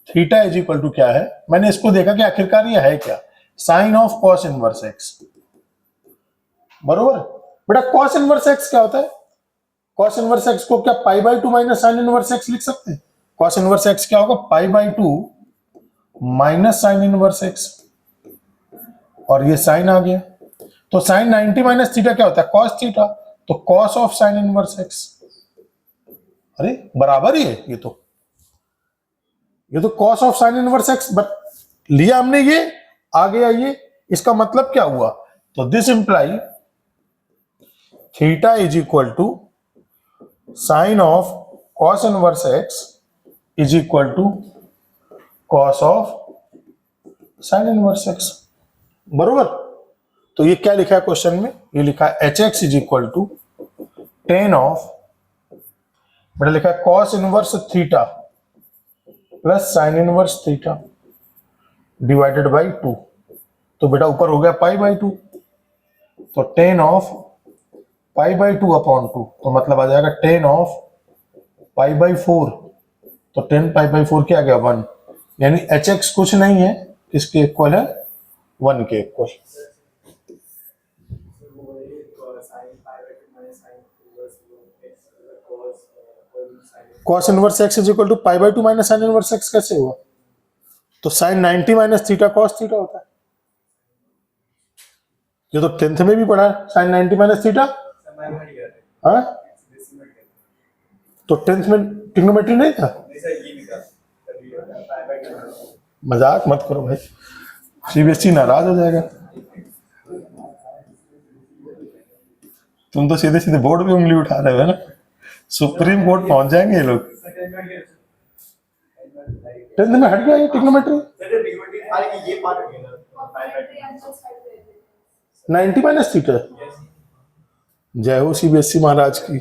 theta is equal to क्या है, मैंने इसको देखा कि आखिरकार ये है क्या, sine of cos inverse x, बरोबर। बेटा कॉस इनवर्स एक्स क्या होता है, कॉस इनवर्स एक्स को क्या पाई by two minus sine inverse x लिख सकते हैं। कॉस इनवर्स एक्स क्या होगा, पाई by two minus sine inverse x, और ये साइन आ गया, तो साइन 90 माइनस थीटा क्या होता है, कॉस थीटा, तो cos of sine inverse x. अरे बराबर ही है ये तो cos of sine inverse x लिया हमने, ये आ गया ये, इसका मतलब क्या हुआ, तो this imply theta is equal to sine of cos inverse x is equal to cos of sine inverse x, बरोबर। तो ये क्या लिखा है क्वेश्चन में, ये लिखा है h x is equal to tan of, बेटा लिखा है cos inverse theta plus sine inverse theta divided by two, तो बेटा ऊपर हो गया पाई बाई टू, तो tan of pi by two upon two, तो मतलब आ जाएगा tan of pi by four, तो 10 पाई बाई फोर क्या आ गया 1, यानी एच एक्स कुछ नहीं है, किसके इक्वल है, 1 के equal. Cos inverse x is equal to pi by two minus sine inverse x कैसे हुआ, तो sine 90 minus theta cos theta होता है, ये तो 10th में भी पढ़ा है, साइन 90 माइनस थीटा, हाँ तो 10th में ट्रिग्नोमेट्री नहीं था, मजाक मत करो भाई, सीबीएसई नाराज हो जाएगा, तुम तो सीधे सीधे बोर्ड पे उंगली उठा रहे हो ना, सुप्रीम कोर्ट पहुंच जाएंगे ये लोग। 10th में हट गया ये ट्रिग्नोमेट्री, 90 माइनस थीटा, जय हो सीबीएसई महाराज की।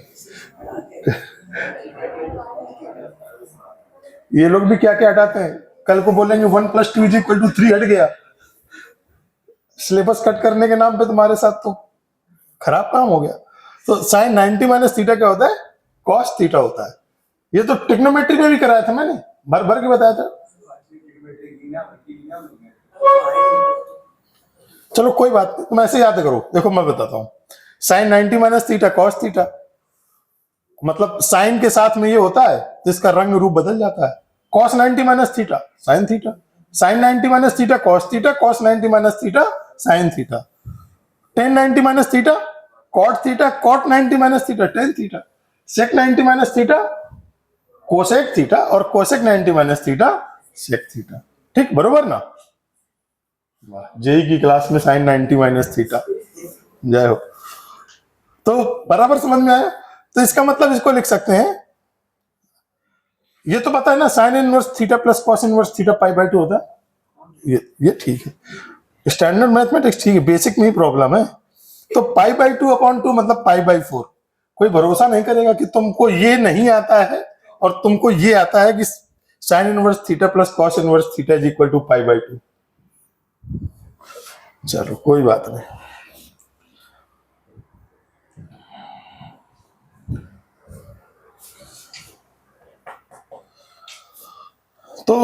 ये लोग भी क्या क्या हटाते हैं, कल को बोलेंगे 1 + 2 = 3 हट गया, सिलेबस कट करने के नाम पे तुम्हारे साथ तो खराब काम हो गया। तो साइन 90 माइनस थीटा क्या होता है, कॉस थीटा होता है, ये तो ट्रिग्नोमेट्री में भी कराया था मैंने, भर भर के बताया था। चलो कोई बात नहीं, तुम ऐसे याद करो, देखो मैं बताता हूं, sine 90 minus theta cos theta, मतलब साइन के साथ में ये होता है जिसका रंग रूप बदल जाता है, cos 90 minus theta sine theta, sine 90 minus theta cos theta, cos 90 minus theta sine theta, tan 90 minus theta cot theta, cot 90 minus theta tan theta, sec 90 minus theta cosec theta, और cosec 90 minus theta sec theta, ठीक बरोबर ना। जेई की क्लास में साइन 90 माइनस थीटा, जय हो। तो बराबर समझ में आया, तो इसका मतलब इसको लिख सकते हैं, ये तो पता है ना, sign inverse theta plus cos inverse theta pi by two होता है, ये ठीक है, स्टैंडर्ड मैथमेटिक्स ठीक है, बेसिक में ही प्रॉब्लम है। तो पाई बाई टू अपॉन टू मतलब पाई बाई फोर, कोई भरोसा नहीं करेगा कि तुमको ये नहीं आता है और तुमको ये आता है कि sine inverse theta plus cos inverse theta is equal to pi by two. चलो कोई बात नहीं, तो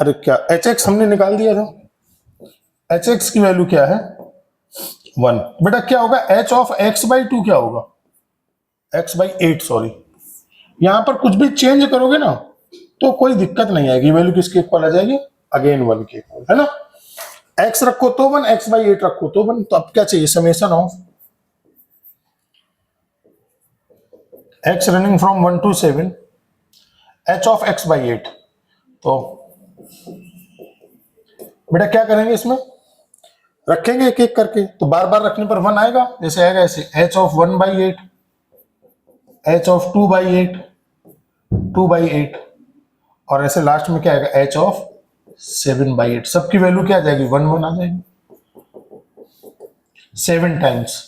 अरे क्या एच एक्स हमने निकाल दिया था, एच एक्स की वैल्यू क्या है 1, बेटा क्या होगा H of x by two क्या होगा, एक्स बाई 8 सॉरी, यहां पर कुछ भी चेंज करोगे ना तो कोई दिक्कत नहीं आएगी, वैल्यू किसके इक्वल आ जाएगी, अगेन 1 के इक्वल, है ना। एक्स रखो तो 1, एक्स बाई 8 रखो तो 1, तो अब क्या चाहिए, summation of x running from 1 to 7 H of x by 8, तो बेटा क्या करेंगे, इसमें रखेंगे एक एक करके, तो बार बार रखने पर 1 आएगा, जैसे आएगा ऐसे एच ऑफ 1/8, एच ऑफ 2/8, 2/8, और ऐसे लास्ट में क्या आएगा एच ऑफ 7/8, सबकी वैल्यू क्या आ जाएगी 1 1 आ जाएगी, 7 टाइम्स,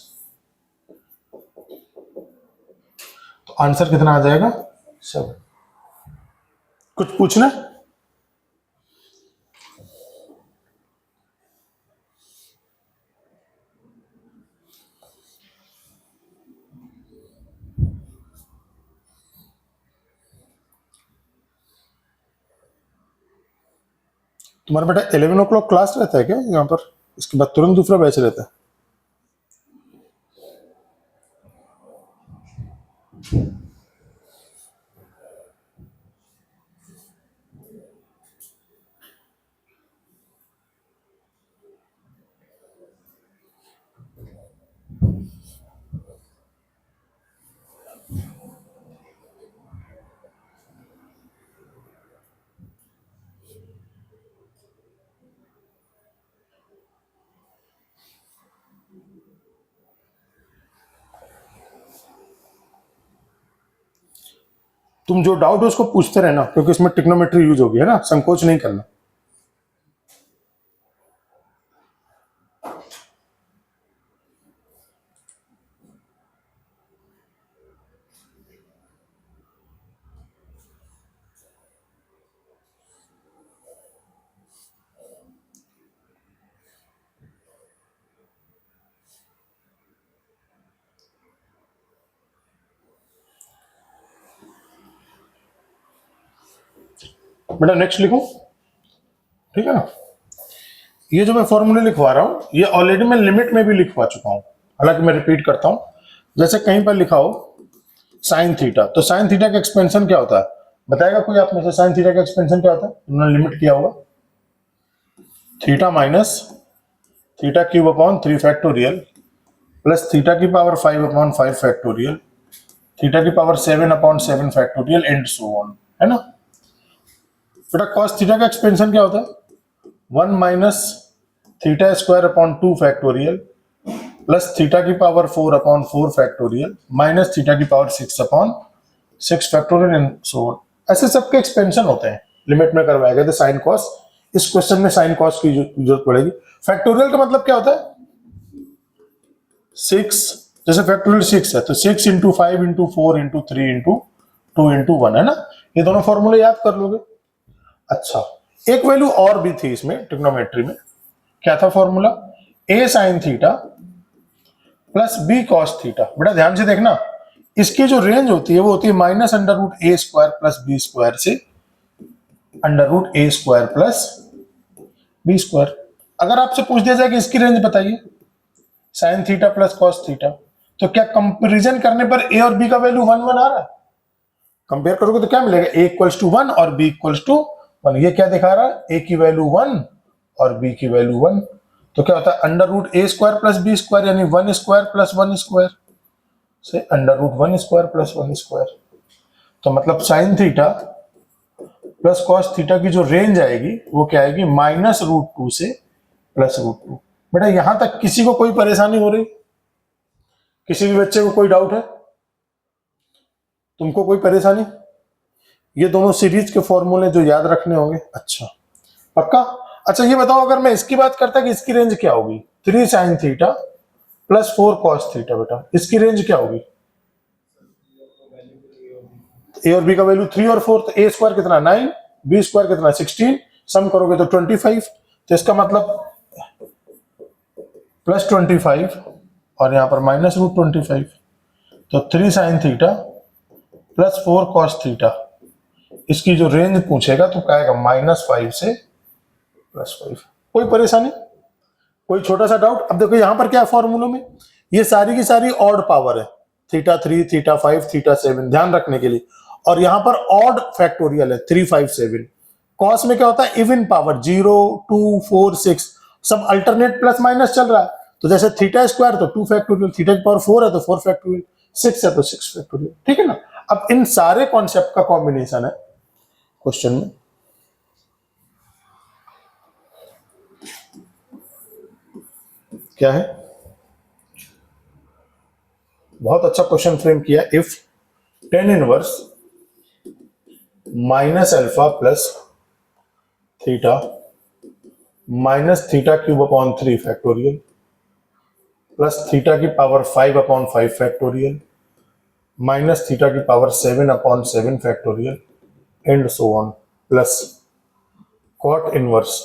तो आंसर कितना आ जाएगा 7। कुछ पूछना, तुम्हारा बेटा 11 o'clock क्लास रहता है क्या यहाँ पर? इसके बाद तुरंत दूसरा बैच रहता है? तुम जो डाउट है उसको पूछते रहना, क्योंकि इसमें ट्रिग्नोमेट्री यूज होगी, है ना, संकोच नहीं करना। बेटा नेक्स्ट लिखूं, ठीक है ना। ये जो मैं फॉर्मूले लिखवा रहा हूं ये ऑलरेडी मैं लिमिट में भी लिखवा चुका हूं, हालांकि मैं रिपीट करता हूं। जैसे कहीं पर लिखा हो साइन थीटा, तो साइन थीटा का एक्सपेंशन क्या होता है? बताएगा कोई आप में से? साइन थीटा का एक्सपेंशन क्या होता है? उन्होंने लिमिट किया होगा, theta minus theta cube upon 3 factorial plus theta की पावर 5 अपॉन 5 फैक्टोरियल, थीटा की power 7 upon 7 factorial and so on, है ना। बेटा कॉस थीटा का एक्सपेंशन क्या होता है? 1 minus theta square upon 2 factorial plus theta की power 4 upon 4 factorial minus theta की power 6 upon 6 factorial and so on. ऐसे सबके एक्सपेंशन होते हैं, लिमिट में करवाया गया था साइन कॉस। इस क्वेश्चन में साइन कॉस की जरूरत पड़ेगी। फैक्टोरियल का मतलब क्या होता है? 6, जैसे फैक्टोरियल 6 है तो 6 into 5 into 4 into 3 into 2 into 1, है ना। ये दोनों फॉर्मूले याद कर लोगे। अच्छा, एक वैल्यू और भी थी इसमें ट्रिग्नोमेट्री में, क्या था formula? A sine theta plus b cos theta. बेटा ध्यान से देखना, इसकी जो रेंज होती है वो होती है minus under root a square plus b square से under root a square plus b square. अगर आपसे पूछ दिया जाए कि इसकी रेंज बताइए, sign theta plus cos theta, तो क्या कंपैरिजन करने पर ए और बी का वैल्यू 1 1 आ रहा है? कंपेयर करोगे तो क्या मिलेगा? ए इक्वल्स टू 1 और बी इक्वल्स टू 1। ये क्या दिखा रहा है? ए की वैल्यू 1 और बी की वैल्यू 1। तो क्या होता है? Under root a square plus b square, यानी 1 स्क्वायर प्लस 1 स्क्वायर से under root 1 square plus 1 square. तो मतलब sine theta plus cos theta की जो रेंज आएगी वो क्या आएगी? माइनस रूट 2 से प्लस रूट 2। बेटा यहां तक किसी को कोई परेशानी हो रही? किसी भी बच्चे को कोई डाउट है? तुमको कोई परेशानी? ये दोनों सीरीज के फॉर्मूले जो याद रखने होंगे। अच्छा पक्का? अच्छा ये बताओ, अगर मैं इसकी बात करता कि इसकी रेंज क्या होगी? 3 sign theta plus 4 cos theta. बेटा इसकी रेंज क्या होगी? ए और बी का वैल्यू 3 और 4, तो ए स्क्वायर कितना 9, बी स्क्वायर कितना 16, सम करोगे तो 25। तो इसका मतलब प्लस 25 और यहां पर माइनस रूट 25। तो 3 sign theta plus 4 cos theta, इसकी जो रेंज पूछेगा तो क्या आएगा? -5 से +5। कोई परेशानी? कोई छोटा सा डाउट? अब देखो यहां पर क्या है फॉर्मूलों में, ये सारी की सारी ऑड पावर है, थीटा 3 थीटा 5 थीटा 7, ध्यान रखने के लिए। और यहां पर ऑड फैक्टोरियल है 3 5 7। कॉस में क्या होता है? इवन पावर 0 2 4 6, सब अल्टरनेट प्लस माइनस चल रहा है। तो जैसे थीटा स्क्वायर तो 2 फैक्टोरियल, थीटा की पावर 4 है तो 4 फैक्टोरियल, 6 है तो 6 फैक्टोरियल, ठीक है ना। अब इन सारे कॉन्सेप्ट का कॉम्बिनेशन है क्वेश्चन में। क्या है? बहुत अच्छा क्वेश्चन फ्रेम किया। If tan inverse minus alpha plus theta minus theta cube upon 3 factorial plus theta की power 5 upon 5 factorial minus theta की power 7 upon 7 factorial and so on, plus cot inverse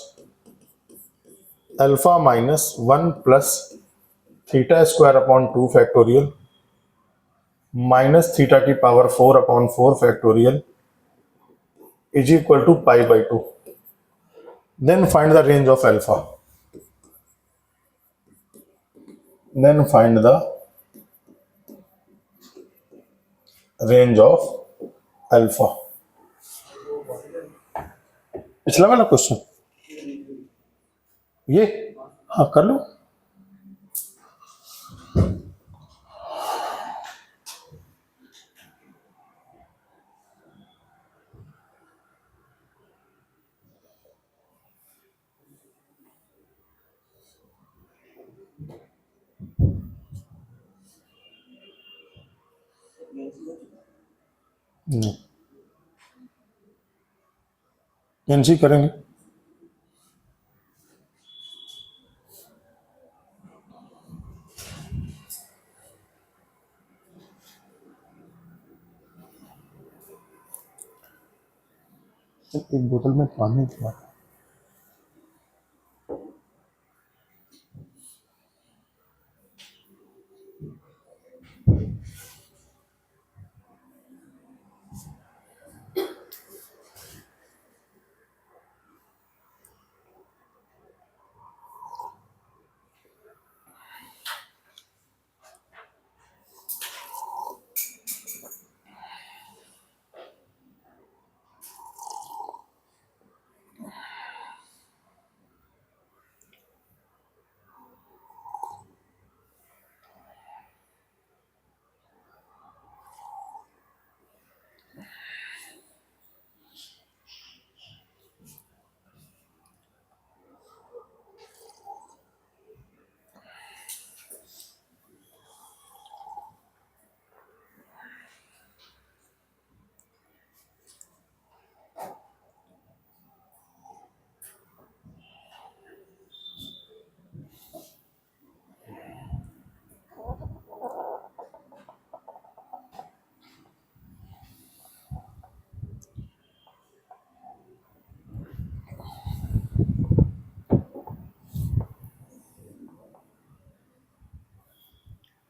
alpha minus 1 plus theta square upon 2 factorial minus theta की power 4 upon 4 factorial is equal to pi by 2। Then find the range of alpha. Then find the range of alpha. पिछला वाला क्वेश्चन ये, हाँ कर लो. एनसी करेंगे. एक बोतल में पानी था.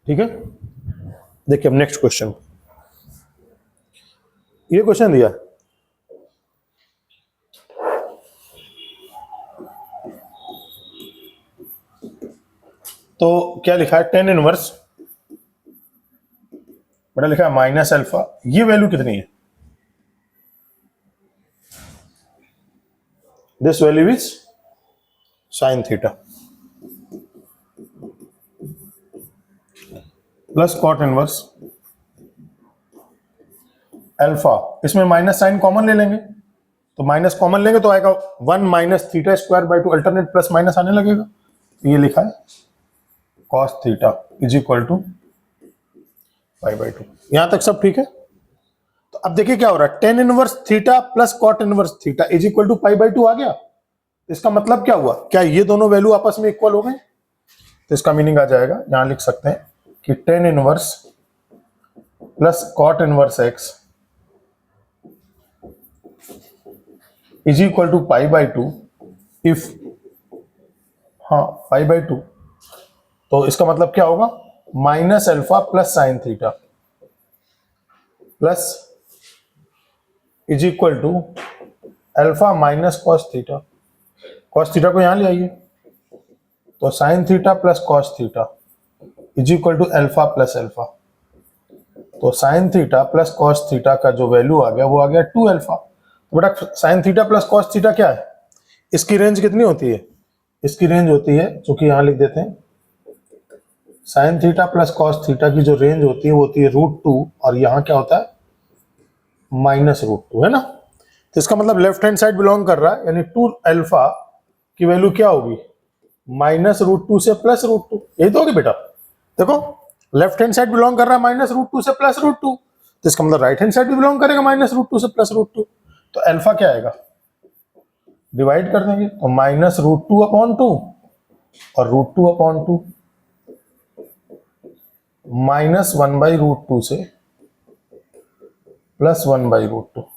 ठीक है. देखिए अब नेक्स्ट क्वेश्चन. ये क्वेश्चन दिया, तो क्या लिखा है, टेन इनवर्स बड़ा लिखा है माइनस अल्फा. ये वैल्यू कितनी है? This value is sine theta plus cot inverse alpha. इसमें माइनस साइन कॉमन ले लेंगे, तो माइनस कॉमन लेंगे तो आएगा 1 minus theta square by 2. Alternate plus minus आने लगेगा. तो ये लिखा है cos theta is equal to pi by 2. यहां तक सब ठीक है. तो अब देखिए क्या हो रहा है, tan inverse theta plus cot inverse theta is equal to pi by 2 आ गया. इसका मतलब क्या हुआ, क्या ये दोनों वैल्यू आपस में इक्वल हो गए? तो इसका मीनिंग आ जाएगा, यहां लिख सकते हैं कि tan inverse plus cot inverse x is equal to pi by 2 if, हाँ पाई बाई 2. तो इसका मतलब क्या होगा, minus alpha plus sine theta plus is equal to alpha minus cos theta. Cos theta को यहां ले आइए, तो sine theta plus cos theta is equal to alpha plus alpha. तो sine theta plus cos theta का जो वैल्यू आ गया वो आ गया 2 अल्फा. तो बेटा sign theta plus cos theta क्या है, इसकी रेंज कितनी होती है? इसकी रेंज होती है, चूंकि यहां लिख देते हैं, sign theta plus cos theta की जो रेंज होती है वो होती है √2, और यहां क्या होता है माइनस √2, है ना. तो इसका मतलब लेफ्ट हैंड साइड बिलोंग कर रहा है, यानी 2 अल्फा की वैल्यू क्या होगी, माइनस √2 से प्लस √2. यही तो होगी बेटा. देखो लेफ्ट हैंड साइड बिलोंग कर रहा है माइनस √2 से प्लस √2, तो इसका मतलब राइट हैंड साइड भी बिलोंग करेगा माइनस √2 से प्लस √2. तो अल्फा क्या आएगा, डिवाइड कर देंगे, तो माइनस √2 अपॉन 2 और √2 अपॉन 2, माइनस 1/√2 से प्लस 1/√2.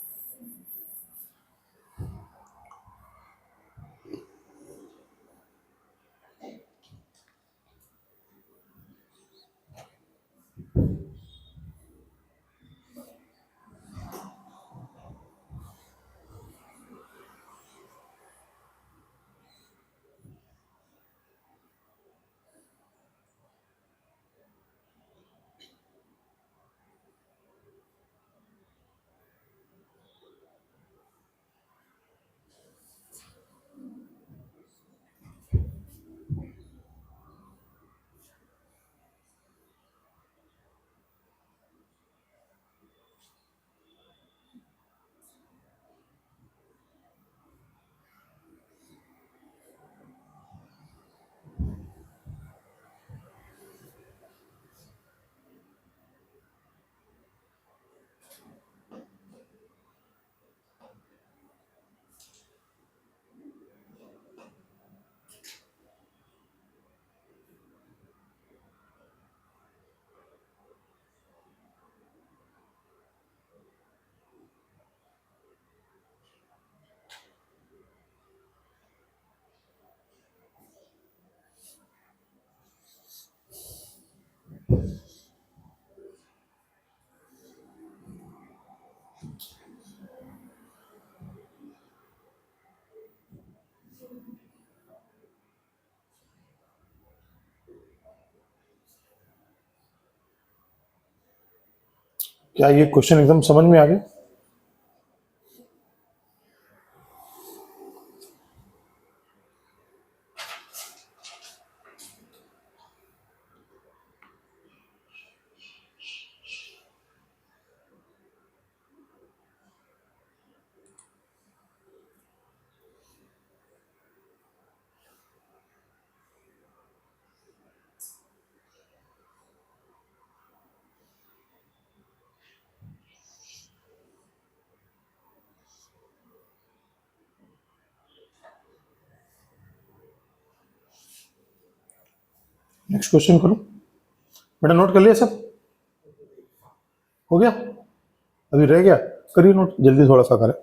क्या ये क्वेश्चन एकदम समझ में आ गया? नेक्स्ट क्वेश्चन करो बेटा, नोट कर लिया सब? हो गया? अभी रह गया? करिए नोट, जल्दी थोड़ा सा करें।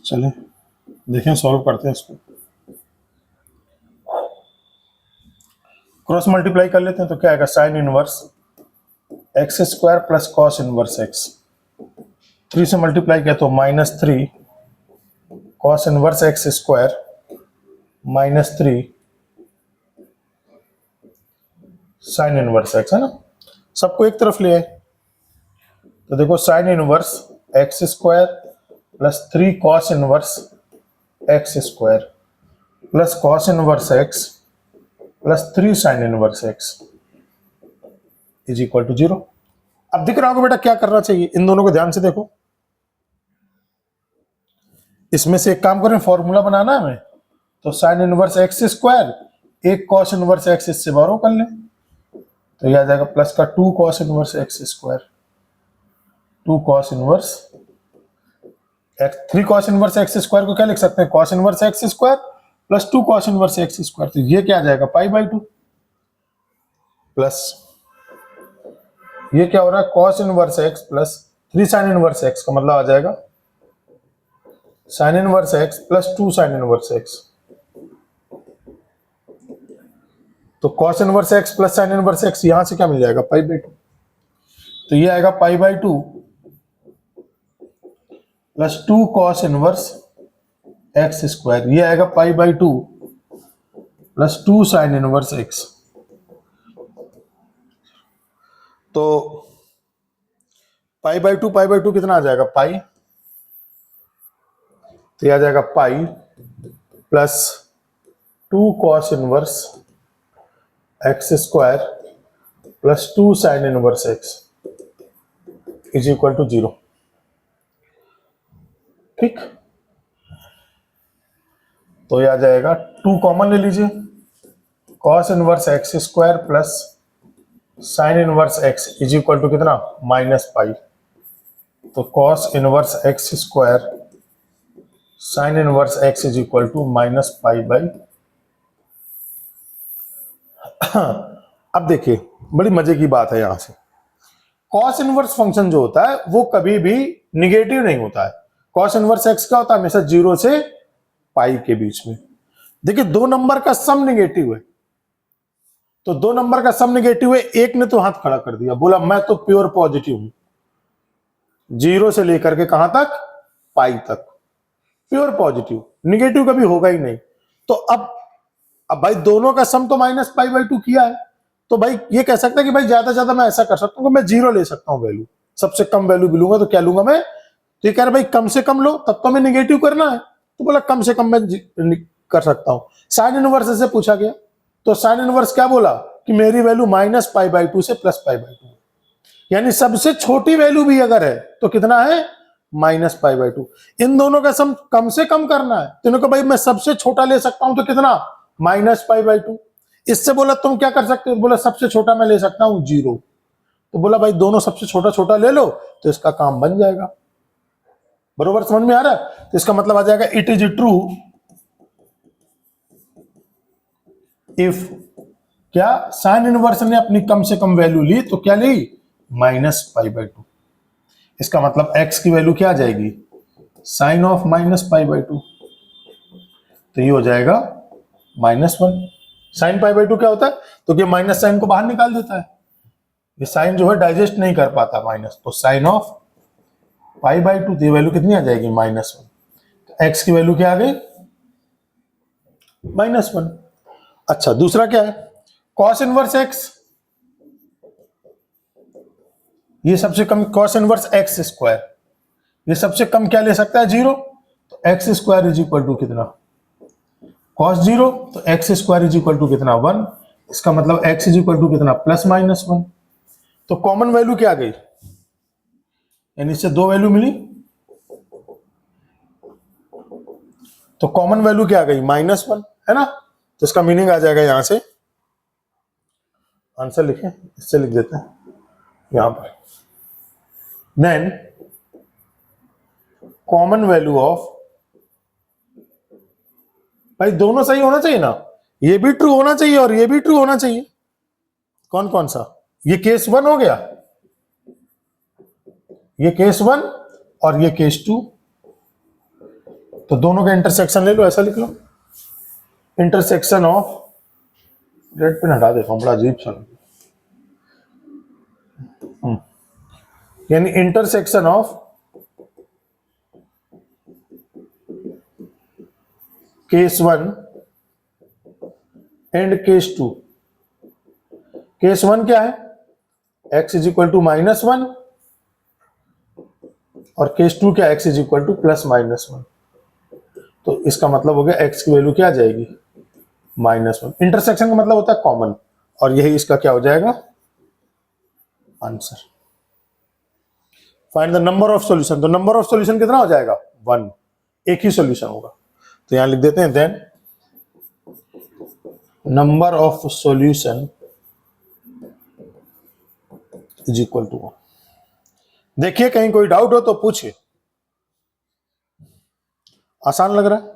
चलें देखें, सॉल्व करते हैं इसको। क्रॉस मल्टीप्लाई कर लेते हैं तो क्या आएगा? Sine inverse x square plus cos inverse x. 3 से मल्टीप्लाई किया तो -3 cos inverse x square -3 sine inverse x, है ना? सबको एक तरफ ले आए तो देखो sine inverse x square plus 3 cos inverse x square plus cos inverse x plus 3 sine inverse x is equal to 0। अब दिख रहा होगा बेटा क्या करना चाहिए, इन दोनों को ध्यान से देखो। इसमें से एक काम करें, फॉर्मूला बनाना है हमें, तो साइन इनवर्स एक्स स्क्वायर एक कॉस इनवर्स एक्स इससे बारो कर लें तो यह आ जाएगा प्लस का 2 cos inverse x square, 2 cos inverse x, 3 cos inverse x square को क्या लिख सकते हैं? Cos inverse x square plus 2 cos inverse x square, तो ये क्या आ जाएगा? पाई/2 प्लस ये क्या हो रहा है? Cos inverse x plus 3 sine inverse x, का मतलब आ जाएगा sine inverse x plus 2 sine inverse x. तो cos inverse x plus sine inverse x यहां से क्या मिल जाएगा? पाई/2। तो ये आएगा पाई/2 plus 2 cos inverse x square, ये आएगा पाई/2 प्लस 2 साइन इनवर्स एक्स। तो पाई/2 कितना आ जाएगा? पाई, तो ये आ जाएगा pi plus 2 cos inverse x square plus 2 sine inverse x is equal to 0। ठीक, तो ये आ जाएगा 2 कॉमन ले लीजिए, cos inverse x square plus sine inverse x is equal to कितना? -पाई। तो cos inverse x square sine inverse x is equal to -पाई/। अब देखिए बड़ी मजे की बात है, यहां से कॉस इनवर्स फंक्शन जो होता है वो कभी भी निगेटिव नहीं होता है। कॉस इनवर्स एक्स का होता है हमेशा 0 से पाई के बीच में। देखिए 2 नंबर का सम निगेटिव है, तो 2 नंबर का सम निगेटिव है, एक ने तो हाथ खड़ा कर दिया, बोला मैं तो प्योर पॉजिटिव हूं, 0 से लेकर के कहां तक, पाई तक, प्योर पॉजिटिव, निगेटिव कभी होगा ही नहीं। तो अब भाई दोनों का सम तो -π/2 किया है, तो भाई ये कह सकता है कि भाई ज्यादा ज्यादा मैं ऐसा कर सकता हूं कि मैं 0 ले सकता हूं वैल्यू, सबसे कम वैल्यू भी लूंगा तो क्या लूंगा मैं, तो ये कह रहा भाई कम से कम लो, तब तो हमें निगेटिव करना है, तो बोला कम से कम मैं कर सकता हूं। साइन इनवर्स से पूछा गया, तो साइन इनवर्स क्या बोला कि मेरी वैल्यू -π/2 से +π/2, यानी सबसे छोटी वैल्यू भी अगर है तो कितना है, -π/2। इन दोनों का सम कम से कम करना है, तो इन्होंने भाई मैं सबसे छोटा ले सकता हूं तो कितना, -π/2। इससे बोला तुम क्या कर सकते हो, बोला सबसे छोटा मैं ले सकता हूं 0, तो बोला भाई दोनों सबसे छोटा छोटा ले लो तो इसका काम बन जाएगा। बरोबर समझ में आ रहा है, तो इसका मतलब आ जाएगा इट इज ट्रू इफ, क्या साइन इनवर्स ने अपनी कम से कम वैल्यू ली तो क्या ली, -π/2। इसका मतलब x की वैल्यू क्या आ जाएगी, साइन ऑफ -π/2, तो ये हो जाएगा -1। साइन π/2 क्या होता है, तो ये माइनस साइन को बाहर निकाल देता है, ये साइन जो है डाइजेस्ट नहीं कर पाता माइनस, तो साइन ऑफ π/2, तो ये वैल्यू कितनी आ जाएगी, -1। तो x की वैल्यू क्या आ गई, -1। अच्छा दूसरा क्या है, कॉस इनवर्स x, ये सबसे कम कॉस इनवर्स x², ये सबसे कम क्या ले सकता है, 0, तो x² इज इक्वल टू कितना, cos 0, तो x² इज इक्वल टू कितना, 1। इसका मतलब x इज इक्वल टू कितना, +-1। तो कॉमन वैल्यू क्या आ गई, यानी इससे दो वैल्यू मिली, तो कॉमन वैल्यू क्या आ गई, -1, है ना। तो इसका मीनिंग आ जाएगा, यहां से आंसर लिखें, इससे लिख देते हैं यहां पर, देन कॉमन वैल्यू ऑफ, भाई दोनों सही होना चाहिए ना, ये भी ट्रू होना चाहिए और ये भी ट्रू होना चाहिए, कौन कौन सा, ये केस 1 हो गया, ये केस 1 और ये केस 2, तो दोनों का इंटरसेक्शन ले लो, ऐसा लिख लो, इंटरसेक्शन ऑफ, रेड पेन हटा देता हूं, बड़ा अजीब सा, यानी intersection of case 1 and case 2। Case 1 क्या है, x इज इक्वल टू -1, और केस 2 क्या, x इज इक्वल टू +-1। तो इसका मतलब हो गया x की वैल्यू क्या आ जाएगी, -1। इंटरसेक्शन का मतलब होता है कॉमन, और यही इसका क्या हो जाएगा answer. Find the number of solution, तो नंबर ऑफ सॉल्यूशन कितना हो जाएगा, 1, एक ही सॉल्यूशन होगा, तो यहां लिख देते हैं then number of solution is equal to 1। देखिए कहीं कोई डाउट हो तो पूछिए, आसान लग रहा है।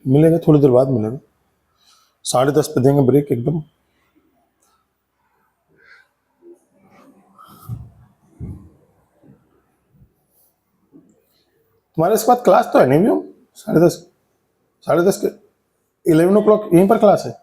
मिलेगा थोड़ी देर बाद मिलेगा, 10:30 पे देंगे ब्रेक एकदम। तुम्हारे इसके बाद क्लास तो है नहीं भी, 10:30, 10:30 के 11 o'clock यहीं पर क्लास है।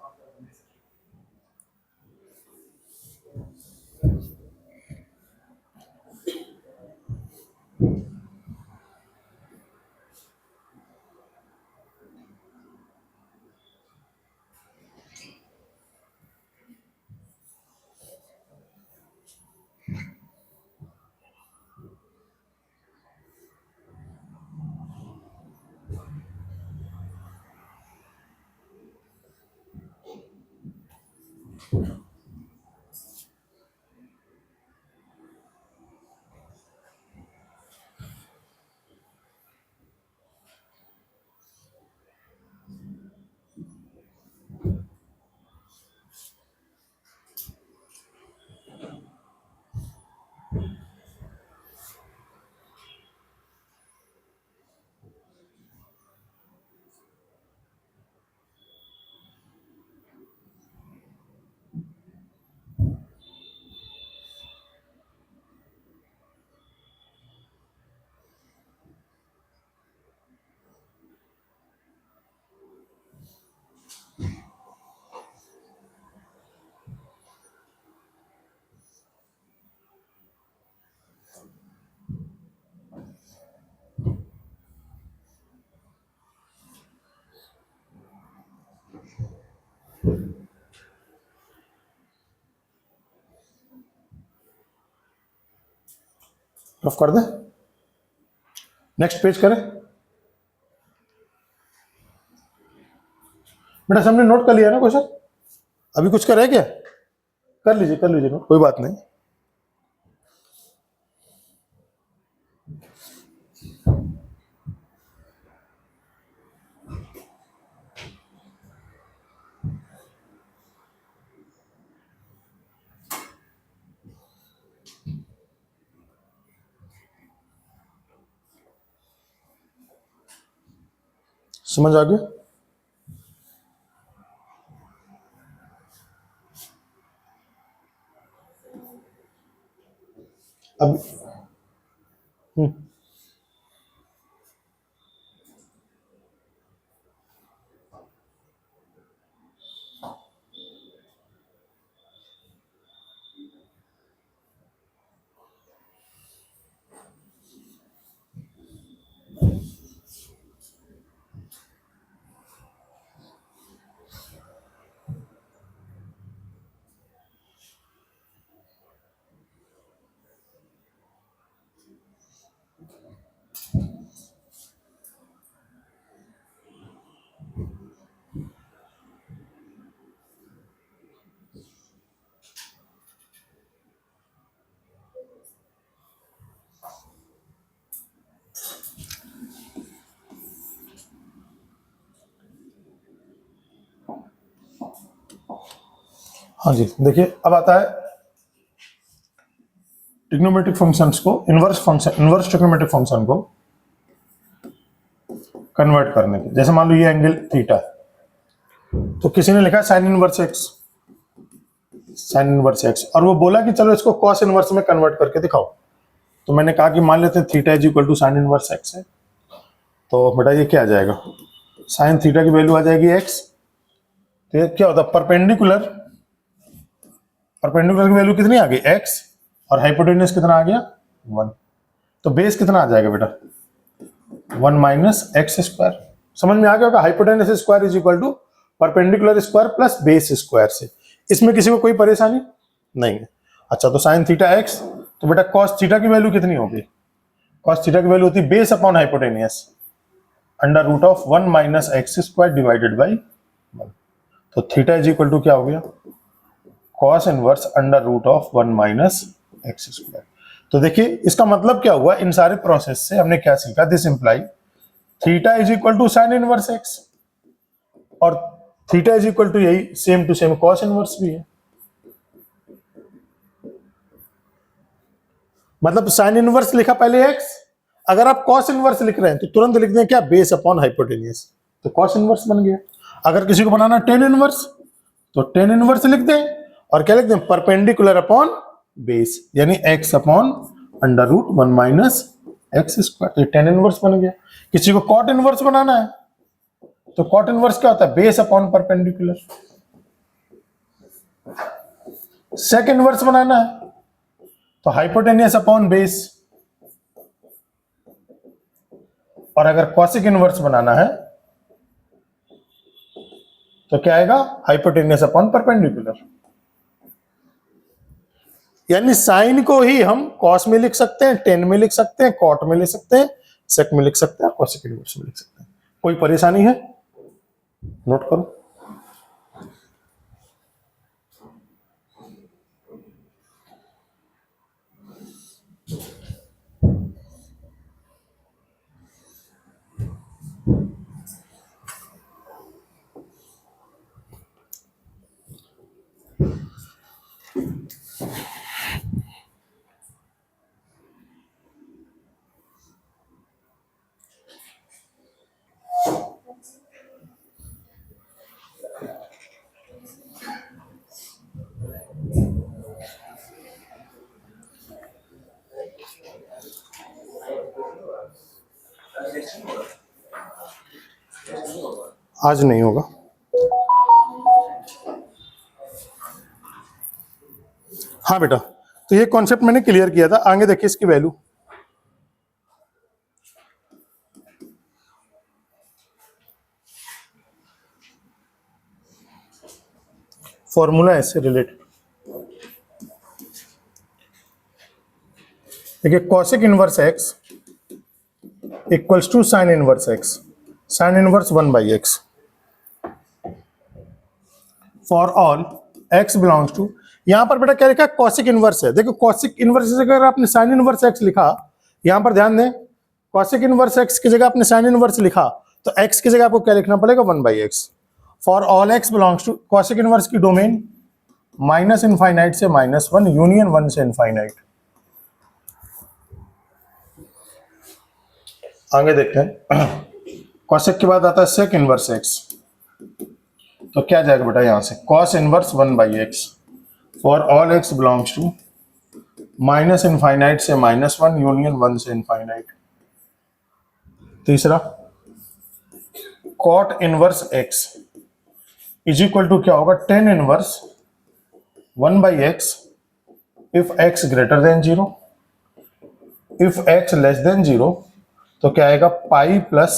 रफ कर दे, नेक्स्ट पेज करें। बेटा सबने नोट कर लिया ना क्वेश्चन? अभी कुछ कर है क्या? कर लीजिए नोट, कोई बात नहीं। समझ आ गया? अब हाँ जी, देखिए अब आता है ट्रिग्नोमेट्रिक फंक्शंस को, इनवर्स ट्रिग्नोमेट्रिक फंक्शन को कन्वर्ट करने के। जैसे मान लो ये एंगल थीटा है, तो किसी ने लिखा साइन इनवर्स एक्स, और वो बोला कि चलो इसको कॉस इनवर्स में कन्वर्ट करके दिखाओ। तो मैंने कहा कि मान लेते हैं theta is equal to sine inverse x है, तो बेटा ये क्या आ जाएगा, साइन थीटा की वैल्यू आ जाएगी एक्स। तो ये क्या होता है, परपेंडिकुलर की वैल्यू कितनी आ गई, एक्स, और हाइपोटेन्यूज कितना आ गया, 1। तो बेस कितना आ जाएगा बेटा, 1 माइनस एक्स स्क्वायर। समझ में आ गया होगा, hypotenuse square is equal to perpendicular square plus base square से। इसमें किसी को कोई परेशानी नहीं है। अच्छा, तो साइन थीटा एक्स, तो बेटा कॉस थीटा की वैल्यू कितनी होगी, कॉस थीटा की वैल्यू होती है base upon hypotenuse under root of 1 minus x square divided by 1। तो थीटा इज इक्वल टू क्या हो गया, cos inverse under root of 1 minus x square. तो देखिए इसका मतलब क्या हुआ, इन सारे प्रोसेस से हमने क्या सीखा, this imply theta is equal to sine inverse x, और थीटा इज इक्वल टू यही same to same cos inverse भी है। मतलब साइन इनवर्स लिखा पहले एक्स, अगर आप कॉस इनवर्स लिख रहे हैं तो तुरंत लिख दें क्या, बेस अपॉन हाइपोटेन्यूज, तो कॉस इनवर्स बन गया। अगर किसी को बनाना टेन इनवर्स, तो टेन इनवर्स लिख दें, और क्या लिख दें, परपेंडिकुलर अपॉन बेस, यानी x upon under root 1 minus x square, तो टेन इनवर्स बन गया। किसी को कॉट इनवर्स बनाना है, तो कॉट इनवर्स क्या होता है, base upon perpendicular. Sec inverse बनाना है तो हाइपोटेन्यूस अपॉन बेस, और अगर कॉसिक इनवर्स बनाना है तो क्या आएगा, हाइपोटेन्यूस अपॉन परपेंडिकुलर। यानी साइन को ही हम कॉस में लिख सकते हैं, टेन में लिख सकते हैं, कॉट में लिख सकते हैं, सेक में लिख सकते हैं, कॉसिक इनवर्स में लिख सकते हैं। कोई परेशानी है, नोट करो। आज नहीं होगा। हाँ बेटा, तो ये कॉन्सेप्ट मैंने क्लियर किया था, आगे देखिए इसकी वैल्यू। फॉर्मूला ऐसे रिलेटेड देखिए, cosec inverse x equals to sine inverse x, sine inverse 1/x for all x belongs to, यहां पर बेटा क्या लिखा है, कॉसिक इनवर्स है। देखो कॉसिक इनवर्स की जगह आपने साइन इनवर्स x लिखा, यहां पर ध्यान दें, कॉसिक इनवर्स x की जगह आपने साइन इनवर्स लिखा, तो x की जगह आपको क्या लिखना पड़ेगा, 1/x for all x belongs to, cosec inverse की डोमेन माइनस इनफाइनाइट से -1 यूनियन 1 से इनफाइनाइट। आगे देखते हैं, कॉसेक के बाद आता है सेक इनवर्स एक्स, तो क्या जाएगा बेटा यहां से, cos inverse 1/x for all x belongs to minus infinite से -1 यूनियन 1 से इनफाइनाइट। तीसरा, cot inverse x is equal to क्या होगा, tan inverse 1/x if x greater than 0, if x less than 0 तो क्या आएगा, pi plus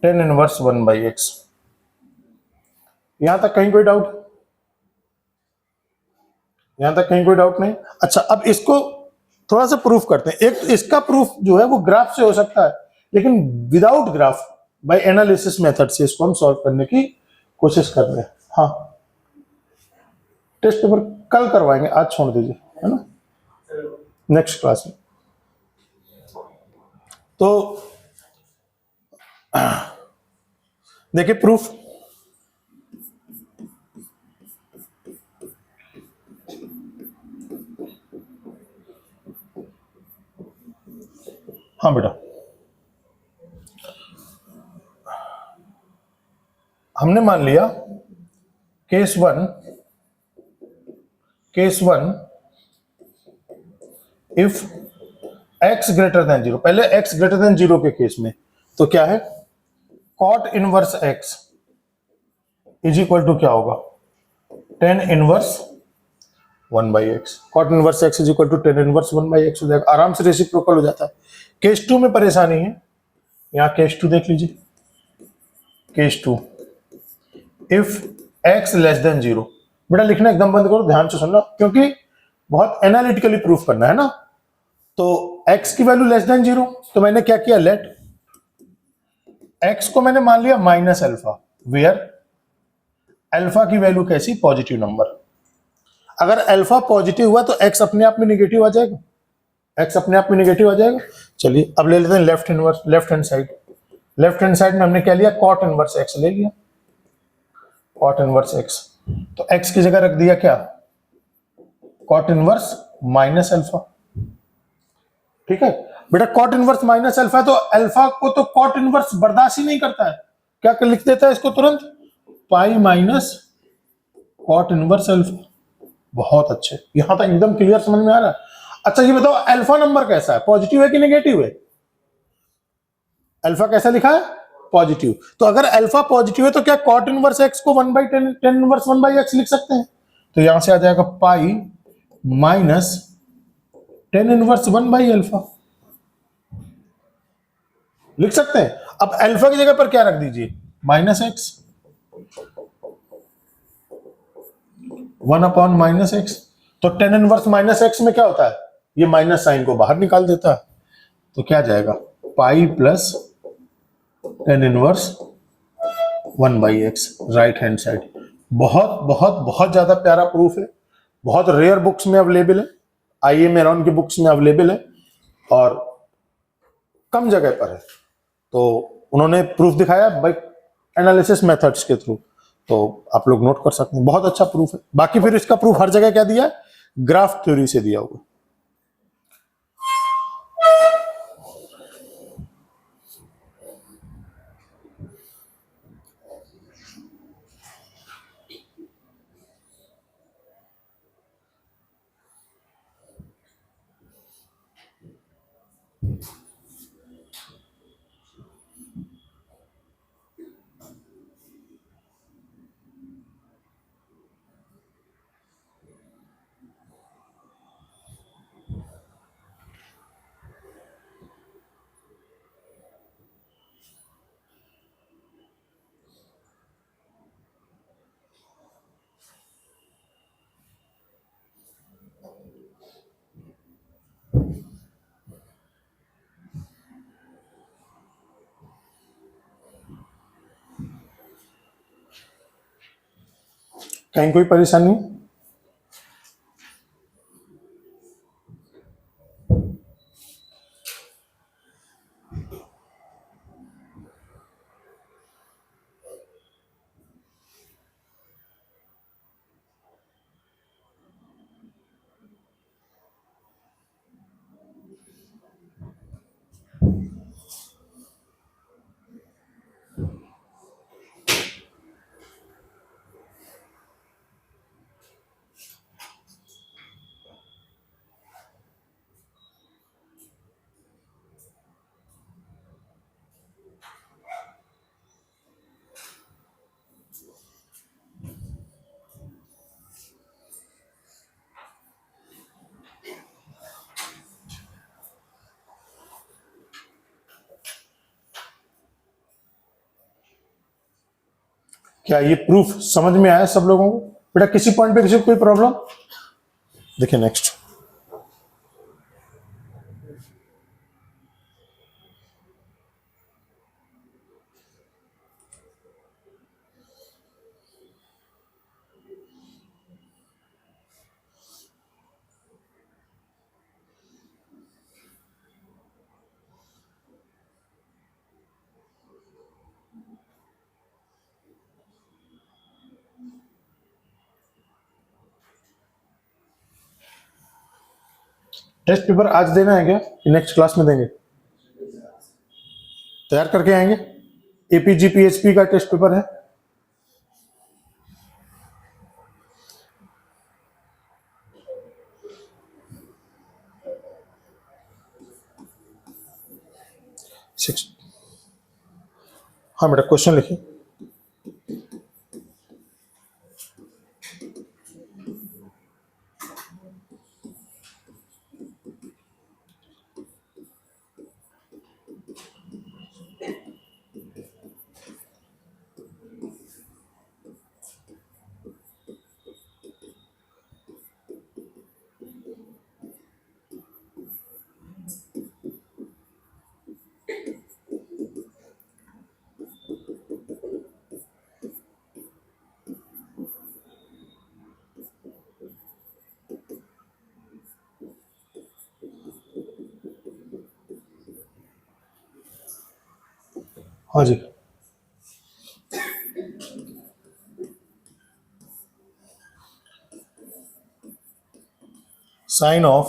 tan inverse 1/x। यहां तक कहीं कोई डाउट, यहां तक कहीं कोई डाउट नहीं। अच्छा, अब इसको थोड़ा सा प्रूफ करते हैं। एक इसका प्रूफ जो है वो ग्राफ से हो सकता है, लेकिन without graph by analysis method से इसको हम सॉल्व करने की कोशिश कर रहे हैं। हाँ, टेस्ट पेपर कल करवाएंगे, आज छोड़ दीजिए, है ना, नेक्स्ट क्लास में। तो देखिए प्रूफ, हाँ बेटा, हमने मान लिया case one if x greater than 0, पहले x ग्रेटर देन 0 के केस में तो क्या है, cot inverse x is equal to क्या होगा, tan inverse 1/x, cot inverse x is equal to tan inverse 1/x हो जाएगा, आराम से रेसिप्रोकल हो जाता है। केस 2 में परेशानी है, यहां केस 2 देख लीजिए, case 2 if x less than 0, बेटा लिखना एकदम बंद करो, ध्यान से सुनना, क्योंकि बहुत एनालिटिकली प्रूफ करना है ना। तो x की वैल्यू लेस देन 0, तो मैंने क्या किया, लेट x को मैंने मान लिया माइनस अल्फा, वेयर अल्फा की वैल्यू कैसी, पॉजिटिव नंबर। अगर अल्फा पॉजिटिव हुआ तो x अपने आप में निगेटिव आ जाएगा, x अपने आप में निगेटिव आ जाएगा। चलिए अब ले लेते हैं left inverse, left hand side, left hand side में हमने क्या लिया, कॉट इनवर्स x ले लिया, कॉट इनवर्स x, तो x की जगह रख दिया क्या, कॉट इनवर्स माइनस अल्फा। ठीक है बेटा, कॉट इनवर्स माइनस अल्फा, तो अल्फा को तो कॉट इनवर्स बर्दाश्त ही नहीं करता है, क्या कर लिख देता है इसको तुरंत, pi minus cot inverse alpha. बहुत अच्छे, यहां तक एकदम क्लियर समझ में आ रहा है। अच्छा ये बताओ, अल्फा नंबर कैसा है, पॉजिटिव है कि नेगेटिव है, अल्फा कैसा लिखा है, पॉजिटिव। तो अगर अल्फा पॉजिटिव है तो क्या कॉट इनवर्स एक्स को 1/10 टेन इनवर्स 1/x लिख सकते हैं, तो यहां से आ जाएगा पाई माइनस टेन इनवर्स 1/अल्फा, लिख सकते हैं। अब अल्फा की जगह पर क्या रख दीजिए, -x, 1/-x, तो टेन इनवर्स -x में क्या होता है, ये माइनस साइन को बाहर निकाल देता है, तो क्या जाएगा, pi plus tan inverse 1/x, right hand side. बहुत बहुत बहुत ज्यादा प्यारा प्रूफ है, बहुत रेयर बुक्स में अवेलेबल है, आईए मेरॉन की बुक्स में अवेलेबल है और कम जगह पर है। तो उन्होंने प्रूफ दिखाया बाय एनालिसिस मेथड्स के थ्रू, तो आप लोग नोट कर सकते हैं, बहुत अच्छा प्रूफ है। बाकी फिर इसका प्रूफ हर जगह क्या दिया है, ग्राफ थ्योरी से दिया हुआ। कहीं कोई परेशानी? क्या ये प्रूफ समझ में आया सब लोगों को? बेटा किसी पॉइंट पे किसी को कोई प्रॉब्लम? देखिए नेक्स्ट, टेस्ट पेपर आज देना है क्या कि नेक्स्ट क्लास में देंगे? तैयार करके आएंगे? एपीजीपीएचपी का टेस्ट पेपर है। हाँ बेटा क्वेश्चन लिखिए। हाँ जी, साइन ऑफ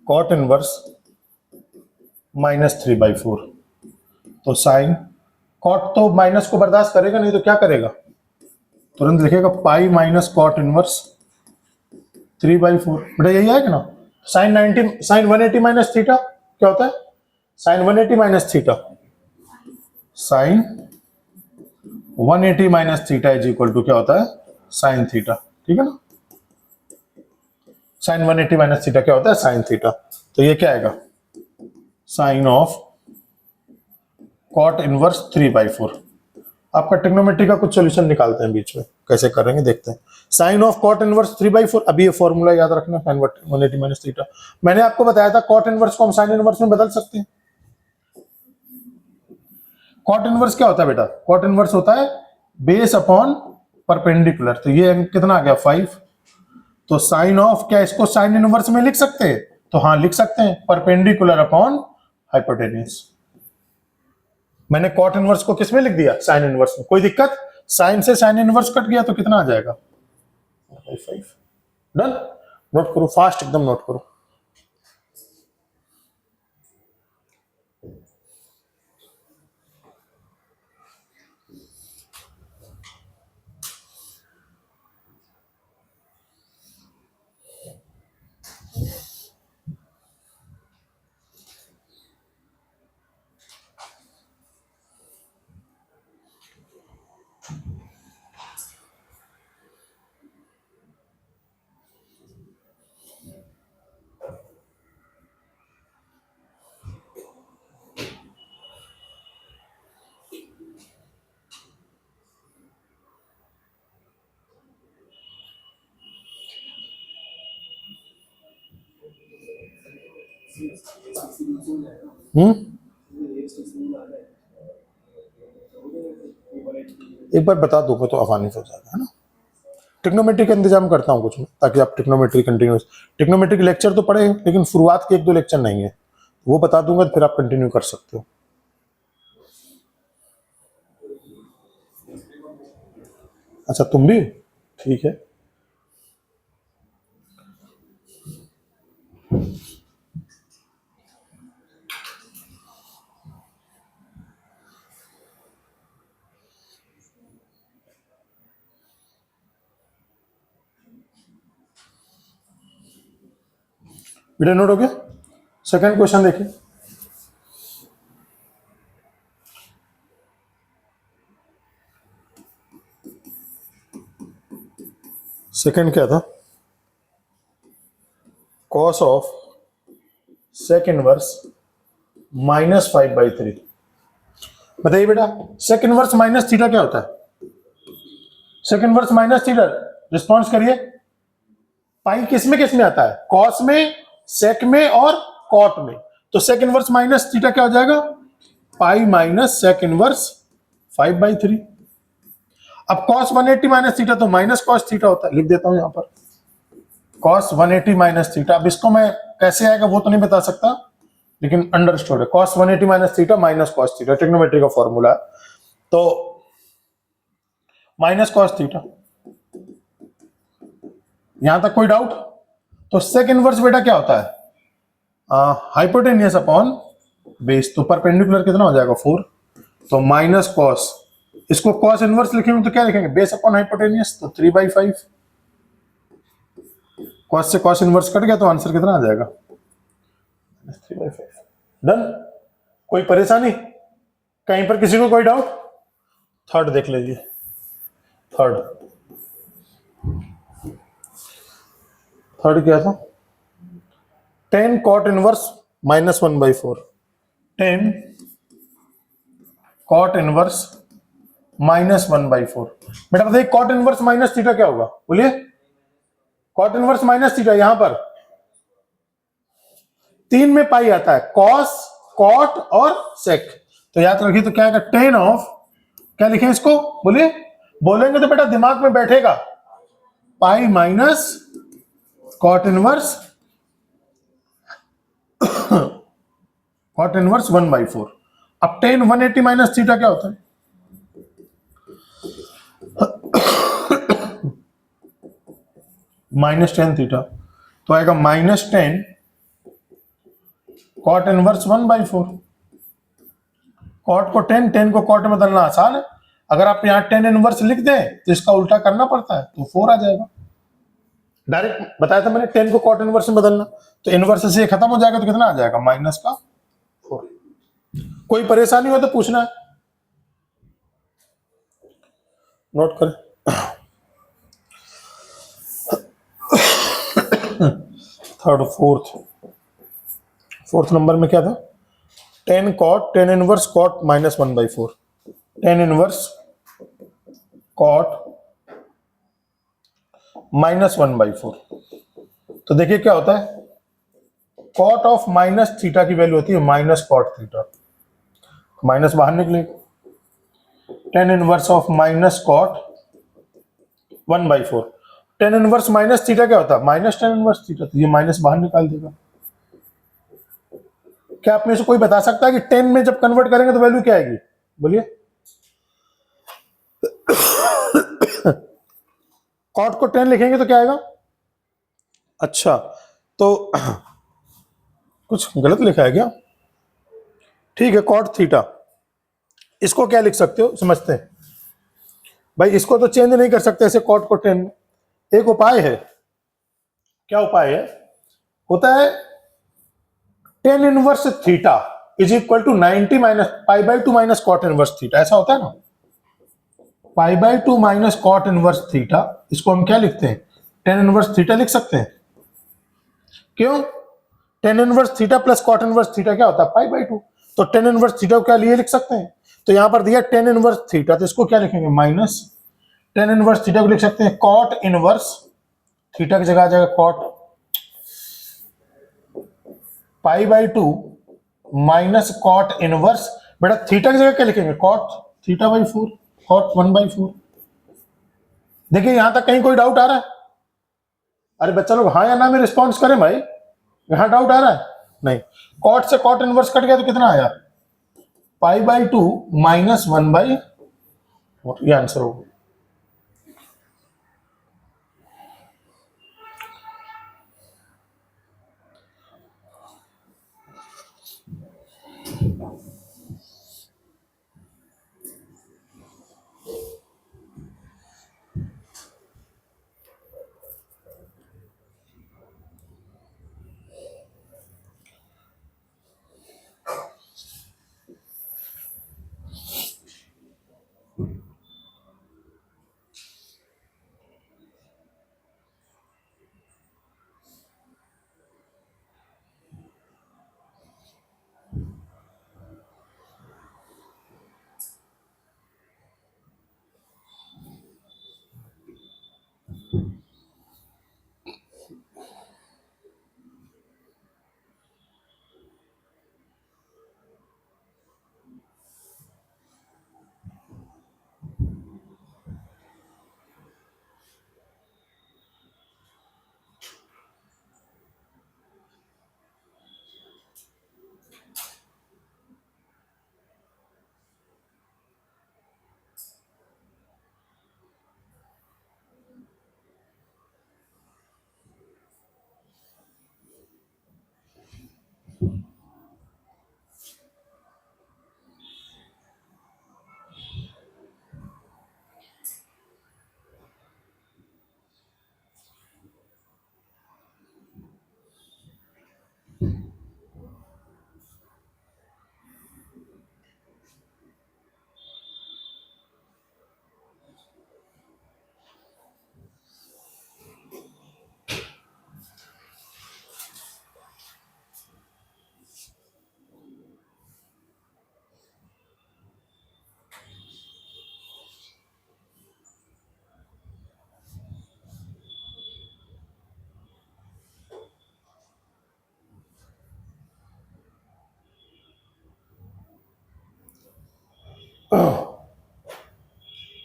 कॉट इनवर्स -3/4। तो साइन कॉट तो माइनस को बर्दाश्त करेगा नहीं, तो क्या करेगा? तुरंत लिखेगा पाई माइनस कॉट इनवर्स 3/4। बेटा यही आएगा ना? साइन 180 माइनस थीटा क्या होता है? Sine 180 minus theta, sine 180 minus theta is equal to क्या होता है? Sine theta. ठीक है ना? साइन 180 माइनस थीटा क्या होता है? Sine theta. तो ये क्या आएगा? Sine of cot inverse 3/4। आपका ट्रिग्नोमेट्री का कुछ सॉल्यूशन निकालते हैं बीच में, कैसे करेंगे देखते हैं। साइन ऑफ कॉट इनवर्स 3/4, अभी ये फॉर्मूला याद रखना, साइन 180 माइनस थीटा। मैंने आपको बताया था कॉट इनवर्स को हम साइन इनवर्स में बदल सकते हैं। कॉट इनवर्स क्या होता है बेटा? कॉट इनवर्स होता है बेस अपॉन परपेंडिकुलर। तो ये कितना आ गया? 5। तो साइन ऑफ, क्या इसको साइन इनवर्स में लिख सकते हैं? तो हाँ लिख सकते हैं, परपेंडिकुलर अपॉन हाइपोटेन्यूज। मैंने कॉट इनवर्स को किस में लिख दिया? साइन इनवर्स में। कोई दिक्कत? साइन से साइन इनवर्स कट गया तो कितना आ जाएगा? 5। डन। नोट करो फास्ट, एकदम नोट करो। एक बार बता दूंगा तो आसानी से हो जाएगा, है ना? ट्रिग्नोमेट्री का इंतजाम करता हूँ कुछ में, ताकि आप ट्रिग्नोमेट्री कंटिन्यूस, ट्रिग्नोमेट्री के लेक्चर तो पढ़े हैं लेकिन शुरुआत के 1-2 लेक्चर नहीं है, वो बता दूंगा फिर आप कंटिन्यू कर सकते हो। अच्छा तुम भी, ठीक है। वीडियो नोट हो गया? सेकंड क्वेश्चन देखिए। सेकंड क्या था? Cos of sec inverse -5/3। बताइए बेटा, सेक इनवर्स माइनस थीटा क्या होता है? Sec inverse minus theta, response करिए। पाई किस में आता है? कॉस में, सेक में और कॉट में। तो सेक इनवर्स माइनस थीटा क्या हो जाएगा? Pi minus sec inverse 5/3। अब कॉस 180 माइनस थीटा तो माइनस कॉस थीटा होता है, लिख देता हूं यहां पर कॉस 180 माइनस थीटा। अब इसको मैं कैसे आएगा वो तो नहीं बता सकता, लेकिन अंडरस्टूड है। Cos 180 minus theta minus cos theta, trigonometry का फॉर्मूला है। तो माइनस कॉस थीटा, यहां तक कोई डाउट? तो सेक इनवर्स बेटा क्या होता है? Hypotenuse upon base. तो परपेंडिकुलर कितना हो जाएगा? 4। तो माइनस कॉस, इसको कॉस इनवर्स लिखेंगे तो क्या लिखेंगे? बेस अपॉन हाइपोटेनियस, तो 3/5। कॉस से कॉस इनवर्स कट गया तो आंसर कितना आ जाएगा? 3/5। डन। कोई परेशानी कहीं पर? किसी को कोई डाउट? थर्ड देख लीजिए। थर्ड क्या था? 10 कॉट इनवर्स -1/4। 10 cot inverse -1/4। बेटा बताइए कॉट इनवर्स माइनस थीटा क्या होगा? बोलिए। कॉट इनवर्स माइनस थीटा, यहां पर 3 में पाई आता है, कॉस, कॉट और सेक। तो याद रखिए, तो क्या आएगा? 10 ऑफ, क्या लिखें इसको? बोलिए। बोलेंगे तो बेटा दिमाग में बैठेगा, पाई माइनस कॉट इनवर्स 1/4। अब 10 180 माइनस थीटा क्या होता है? -10 थीटा। तो आएगा -10 कॉट इनवर्स 1/4। कॉट को 10 को कॉट में बदलना आसान है। अगर आप यहां 10 इनवर्स लिख दें तो इसका उल्टा करना पड़ता है, तो 4 आ जाएगा। डायरेक्ट बताया था मैंने 10 को कॉट इनवर्स में बदलना, तो इनवर्स से खत्म हो जाएगा तो कितना आ जाएगा? -4। कोई परेशानी हो तो पूछना है, नोट करें। थर्ड, फोर्थ नंबर में क्या था? 10 cot, 10 inverse cot -1/4। 10 inverse cot -1/4। तो देखिए क्या होता है, कॉट ऑफ माइनस थीटा की वैल्यू होती है माइनस कॉट थीटा, माइनस बाहर निकलेगी। 10 inverse of minus cot 1/4। 10 inverse minus theta क्या होता है? -10 इनवर्स थीटा। तो ये माइनस बाहर निकाल देगा। क्या आप में से कोई बता सकता है कि 10 में जब कन्वर्ट करेंगे तो वैल्यू क्या आएगी? बोलिए। कॉट को 10 लिखेंगे तो क्या आएगा? अच्छा, तो कुछ गलत लिखा है क्या? ठीक है, कॉट थीटा, इसको क्या लिख सकते हो समझते हैं भाई। इसको तो चेंज नहीं कर सकते ऐसे कॉट को 10। एक उपाय है। क्या उपाय है? होता है 10 inverse theta is equal to 90 minus π/2 minus cot inverse theta. ऐसा होता है ना, π/2 माइनस कॉट इनवर्स थीटा। इसको हम क्या लिखते हैं? 10 इनवर्स थीटा लिख सकते हैं। क्यों? 10 inverse theta plus cot inverse theta क्या होता है? π/2। तो 10 इनवर्स थीटा को क्या लिए लिख सकते हैं? तो यहां पर दिया 10 इनवर्स थीटा, तो इसको क्या लिखेंगे? माइनस 10 इनवर्स थीटा को लिख सकते हैं कॉट इनवर्स थीटा की जगह आ जाएगा कॉट π/2 माइनस कॉट इनवर्स। बेटा थीटा की जगह क्या लिखेंगे? कॉट थीटा/4, कॉट 1/4। देखिए यहां तक कहीं कोई डाउट आ रहा है? अरे बच्चा लोग हाँ या ना में रिस्पॉन्स करें भाई, यहां डाउट आ रहा है? नहीं। कॉट से कॉट इनवर्स कट गया तो कितना आया? π/2 -1/4, ये आंसर होगा।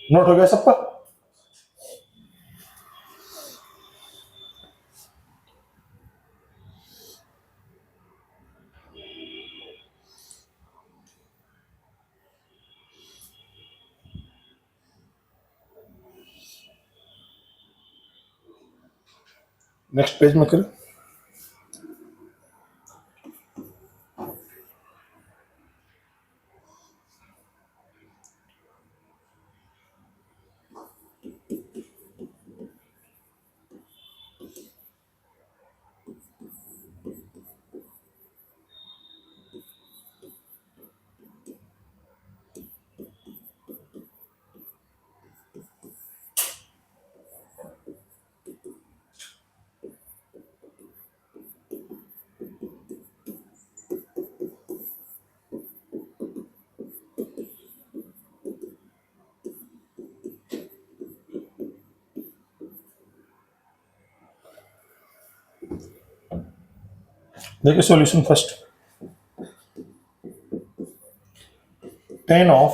नोट हो गया सबका? नेक्स्ट पेज में करें। देखिए solution first, tan of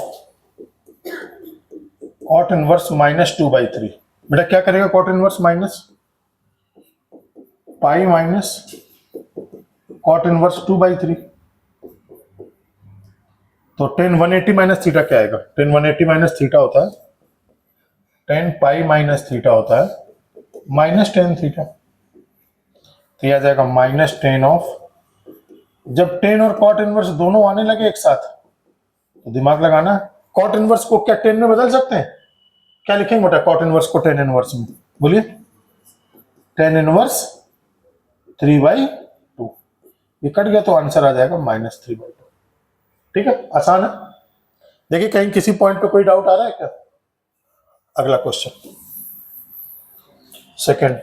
cot inverse -2/3। बेटा क्या करेगा cot inverse minus pi minus cot inverse 2/3। तो tan 180 माइनस थीटा क्या आएगा? tan 180 माइनस थीटा होता है tan पाई माइनस थीटा होता है माइनस tan थीटा। तो यह आ जाएगा -tan ऑफ, जब tan और कॉट इनवर्स दोनों आने लगे एक साथ तो दिमाग लगाना, कॉट इनवर्स को क्या tan में बदल सकते हैं? क्या लिखेंगे बेटा कॉट इनवर्स को tan इनवर्स में? बोलिए, tan इनवर्स 3/2। ये कट गया तो आंसर आ जाएगा -3/2। ठीक है, आसान है। देखिए कहीं किसी पॉइंट पे कोई डाउट आ रहा है क्या? अगला question second,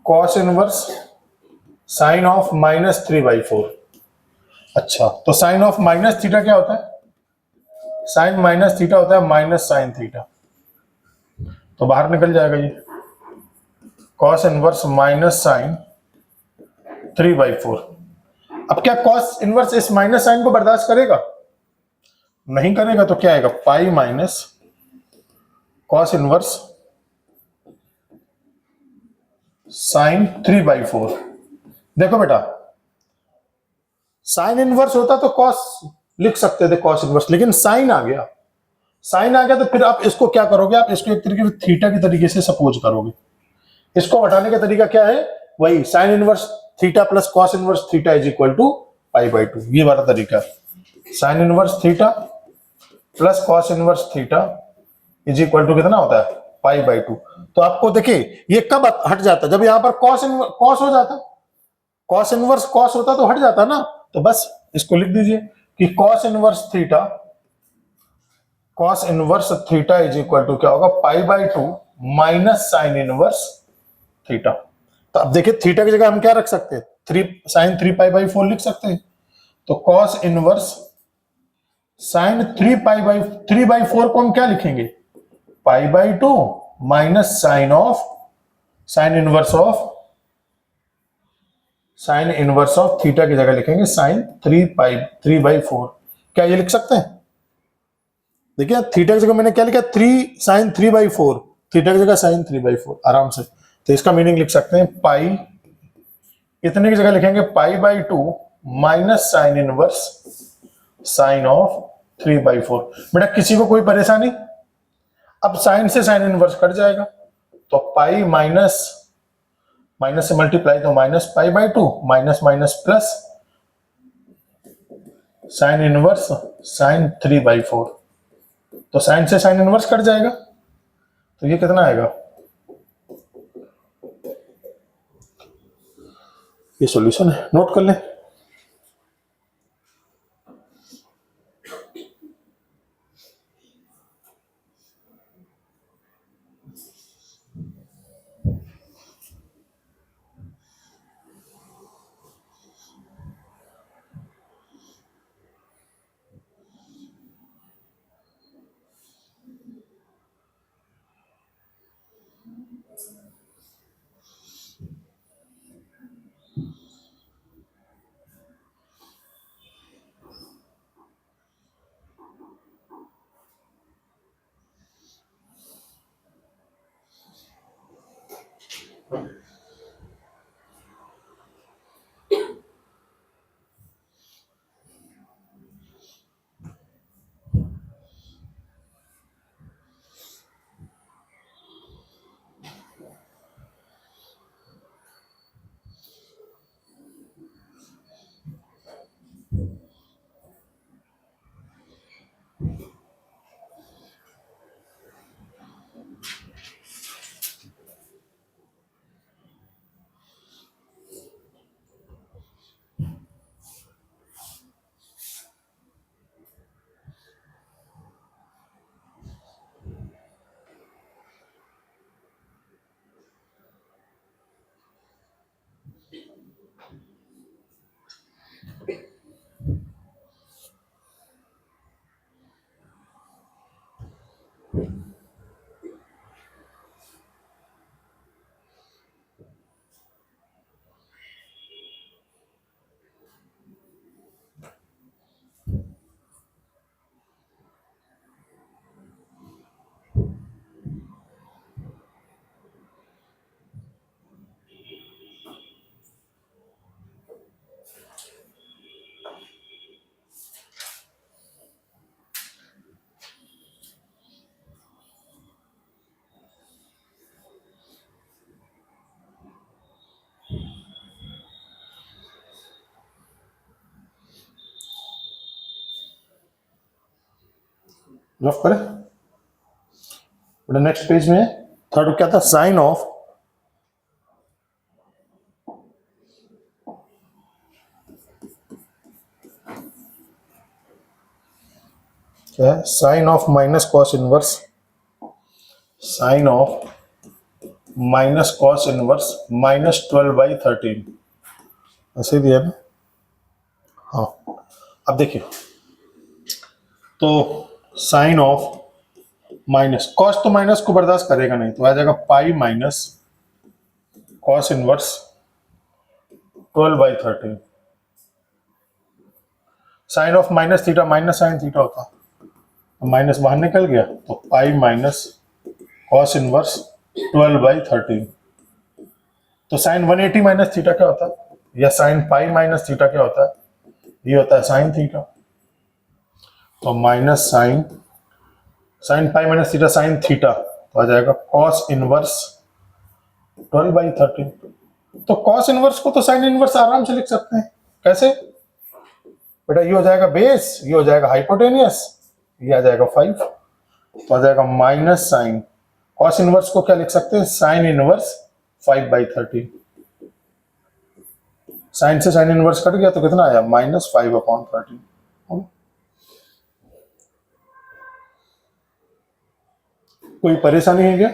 cos inverse sine of -3/4। अच्छा, तो साइन ऑफ माइनस थीटा क्या होता है? साइन माइनस थीटा होता है माइनस साइन थीटा, तो बाहर निकल जाएगा ये कॉस इनवर्स माइनस साइन 3/4। अब क्या कॉस इनवर्स इस माइनस साइन को बर्दाश्त करेगा? नहीं करेगा, तो क्या आएगा पाई माइनस कॉस इनवर्स साइन 3/4। देखो बेटा, साइन इनवर्स होता तो कॉस लिख सकते थे, कॉस इनवर्स, लेकिन साइन आ गया। साइन आ गया तो फिर आप इसको क्या करोगे, आप इसको एक तरीके से थीटा की तरीके से सपोज करोगे। इसको हटाने का तरीका क्या है, वही sine inverse theta plus cos inverse theta is equal to π/2, ये वाला तरीका। Sine inverse theta plus cos inverse theta is equal to कितना होता है, π/2। तो आपको देखिए ये कब हट जाता है, जब यहां पर कॉस हो जाता, कॉस इनवर्स कॉस होता तो हट जाता ना। तो बस इसको लिख दीजिए कि cos inverse theta is equal to क्या होगा, π/2 माइनस साइन इनवर्स थीटा। तो अब देखिए थीटा की जगह हम क्या रख सकते हैं, 3 साइन 3π/4 लिख सकते हैं। तो कॉस इनवर्स साइन 3/4 को हम क्या लिखेंगे, π/2 minus sine inverse of theta की जगह लिखेंगे साइन 3/4। क्या ये लिख सकते हैं, देखिए थीटा की जगह मैंने क्या लिखा, 3 साइन 3/4, थीटा की जगह साइन 3/4 आराम से। तो इसका मीनिंग लिख सकते हैं पाई, इतने की जगह लिखेंगे π/2 minus sine inverse sine of 3/4। बेटा किसी को कोई परेशानी, अब साइन से साइन इनवर्स कट जाएगा, तो पाई माइनस से मल्टीप्लाई तो minus π/2 minus minus plus sine inverse sine 3/4। तो साइन से साइन इनवर्स कट जाएगा, तो ये कितना आएगा, ये सॉल्यूशन है, नोट कर लें। रफ करें, नेक्स्ट पेज में थर्ड क्या था, साइन ऑफ क्या है, sine of minus cos inverse, sine of minus cos inverse -12/13, ऐसे दिया ना। हाँ अब देखिए, तो साइन ऑफ माइनस कॉस तो माइनस को बर्दाश्त करेगा नहीं, तो आ जाएगा pi minus cos inverse 12/13। Sine of minus theta minus sine theta होता, तो माइनस बाहर निकल गया, तो पाई माइनस कॉस इनवर्स 12/13। तो साइन 180 माइनस थीटा क्या होता है, या साइन पाई माइनस थीटा क्या होता है, ये होता है साइन थीटा। तो minus sine sine pi minus theta sine theta, तो आ जाएगा कॉस इनवर्स 12/13। तो कॉस इनवर्स को तो साइन इनवर्स आराम से लिख सकते हैं। कैसे बेटा, ये हो जाएगा बेस, ये हो जाएगा हाइपोटेनियस, ये आ जाएगा 5, तो आ जाएगा माइनस साइन। कॉस इनवर्स को क्या लिख सकते हैं, साइन इनवर्स 5/13। साइन से साइन इनवर्स कट गया तो कितना आया, -5/13। कोई परेशानी है क्या?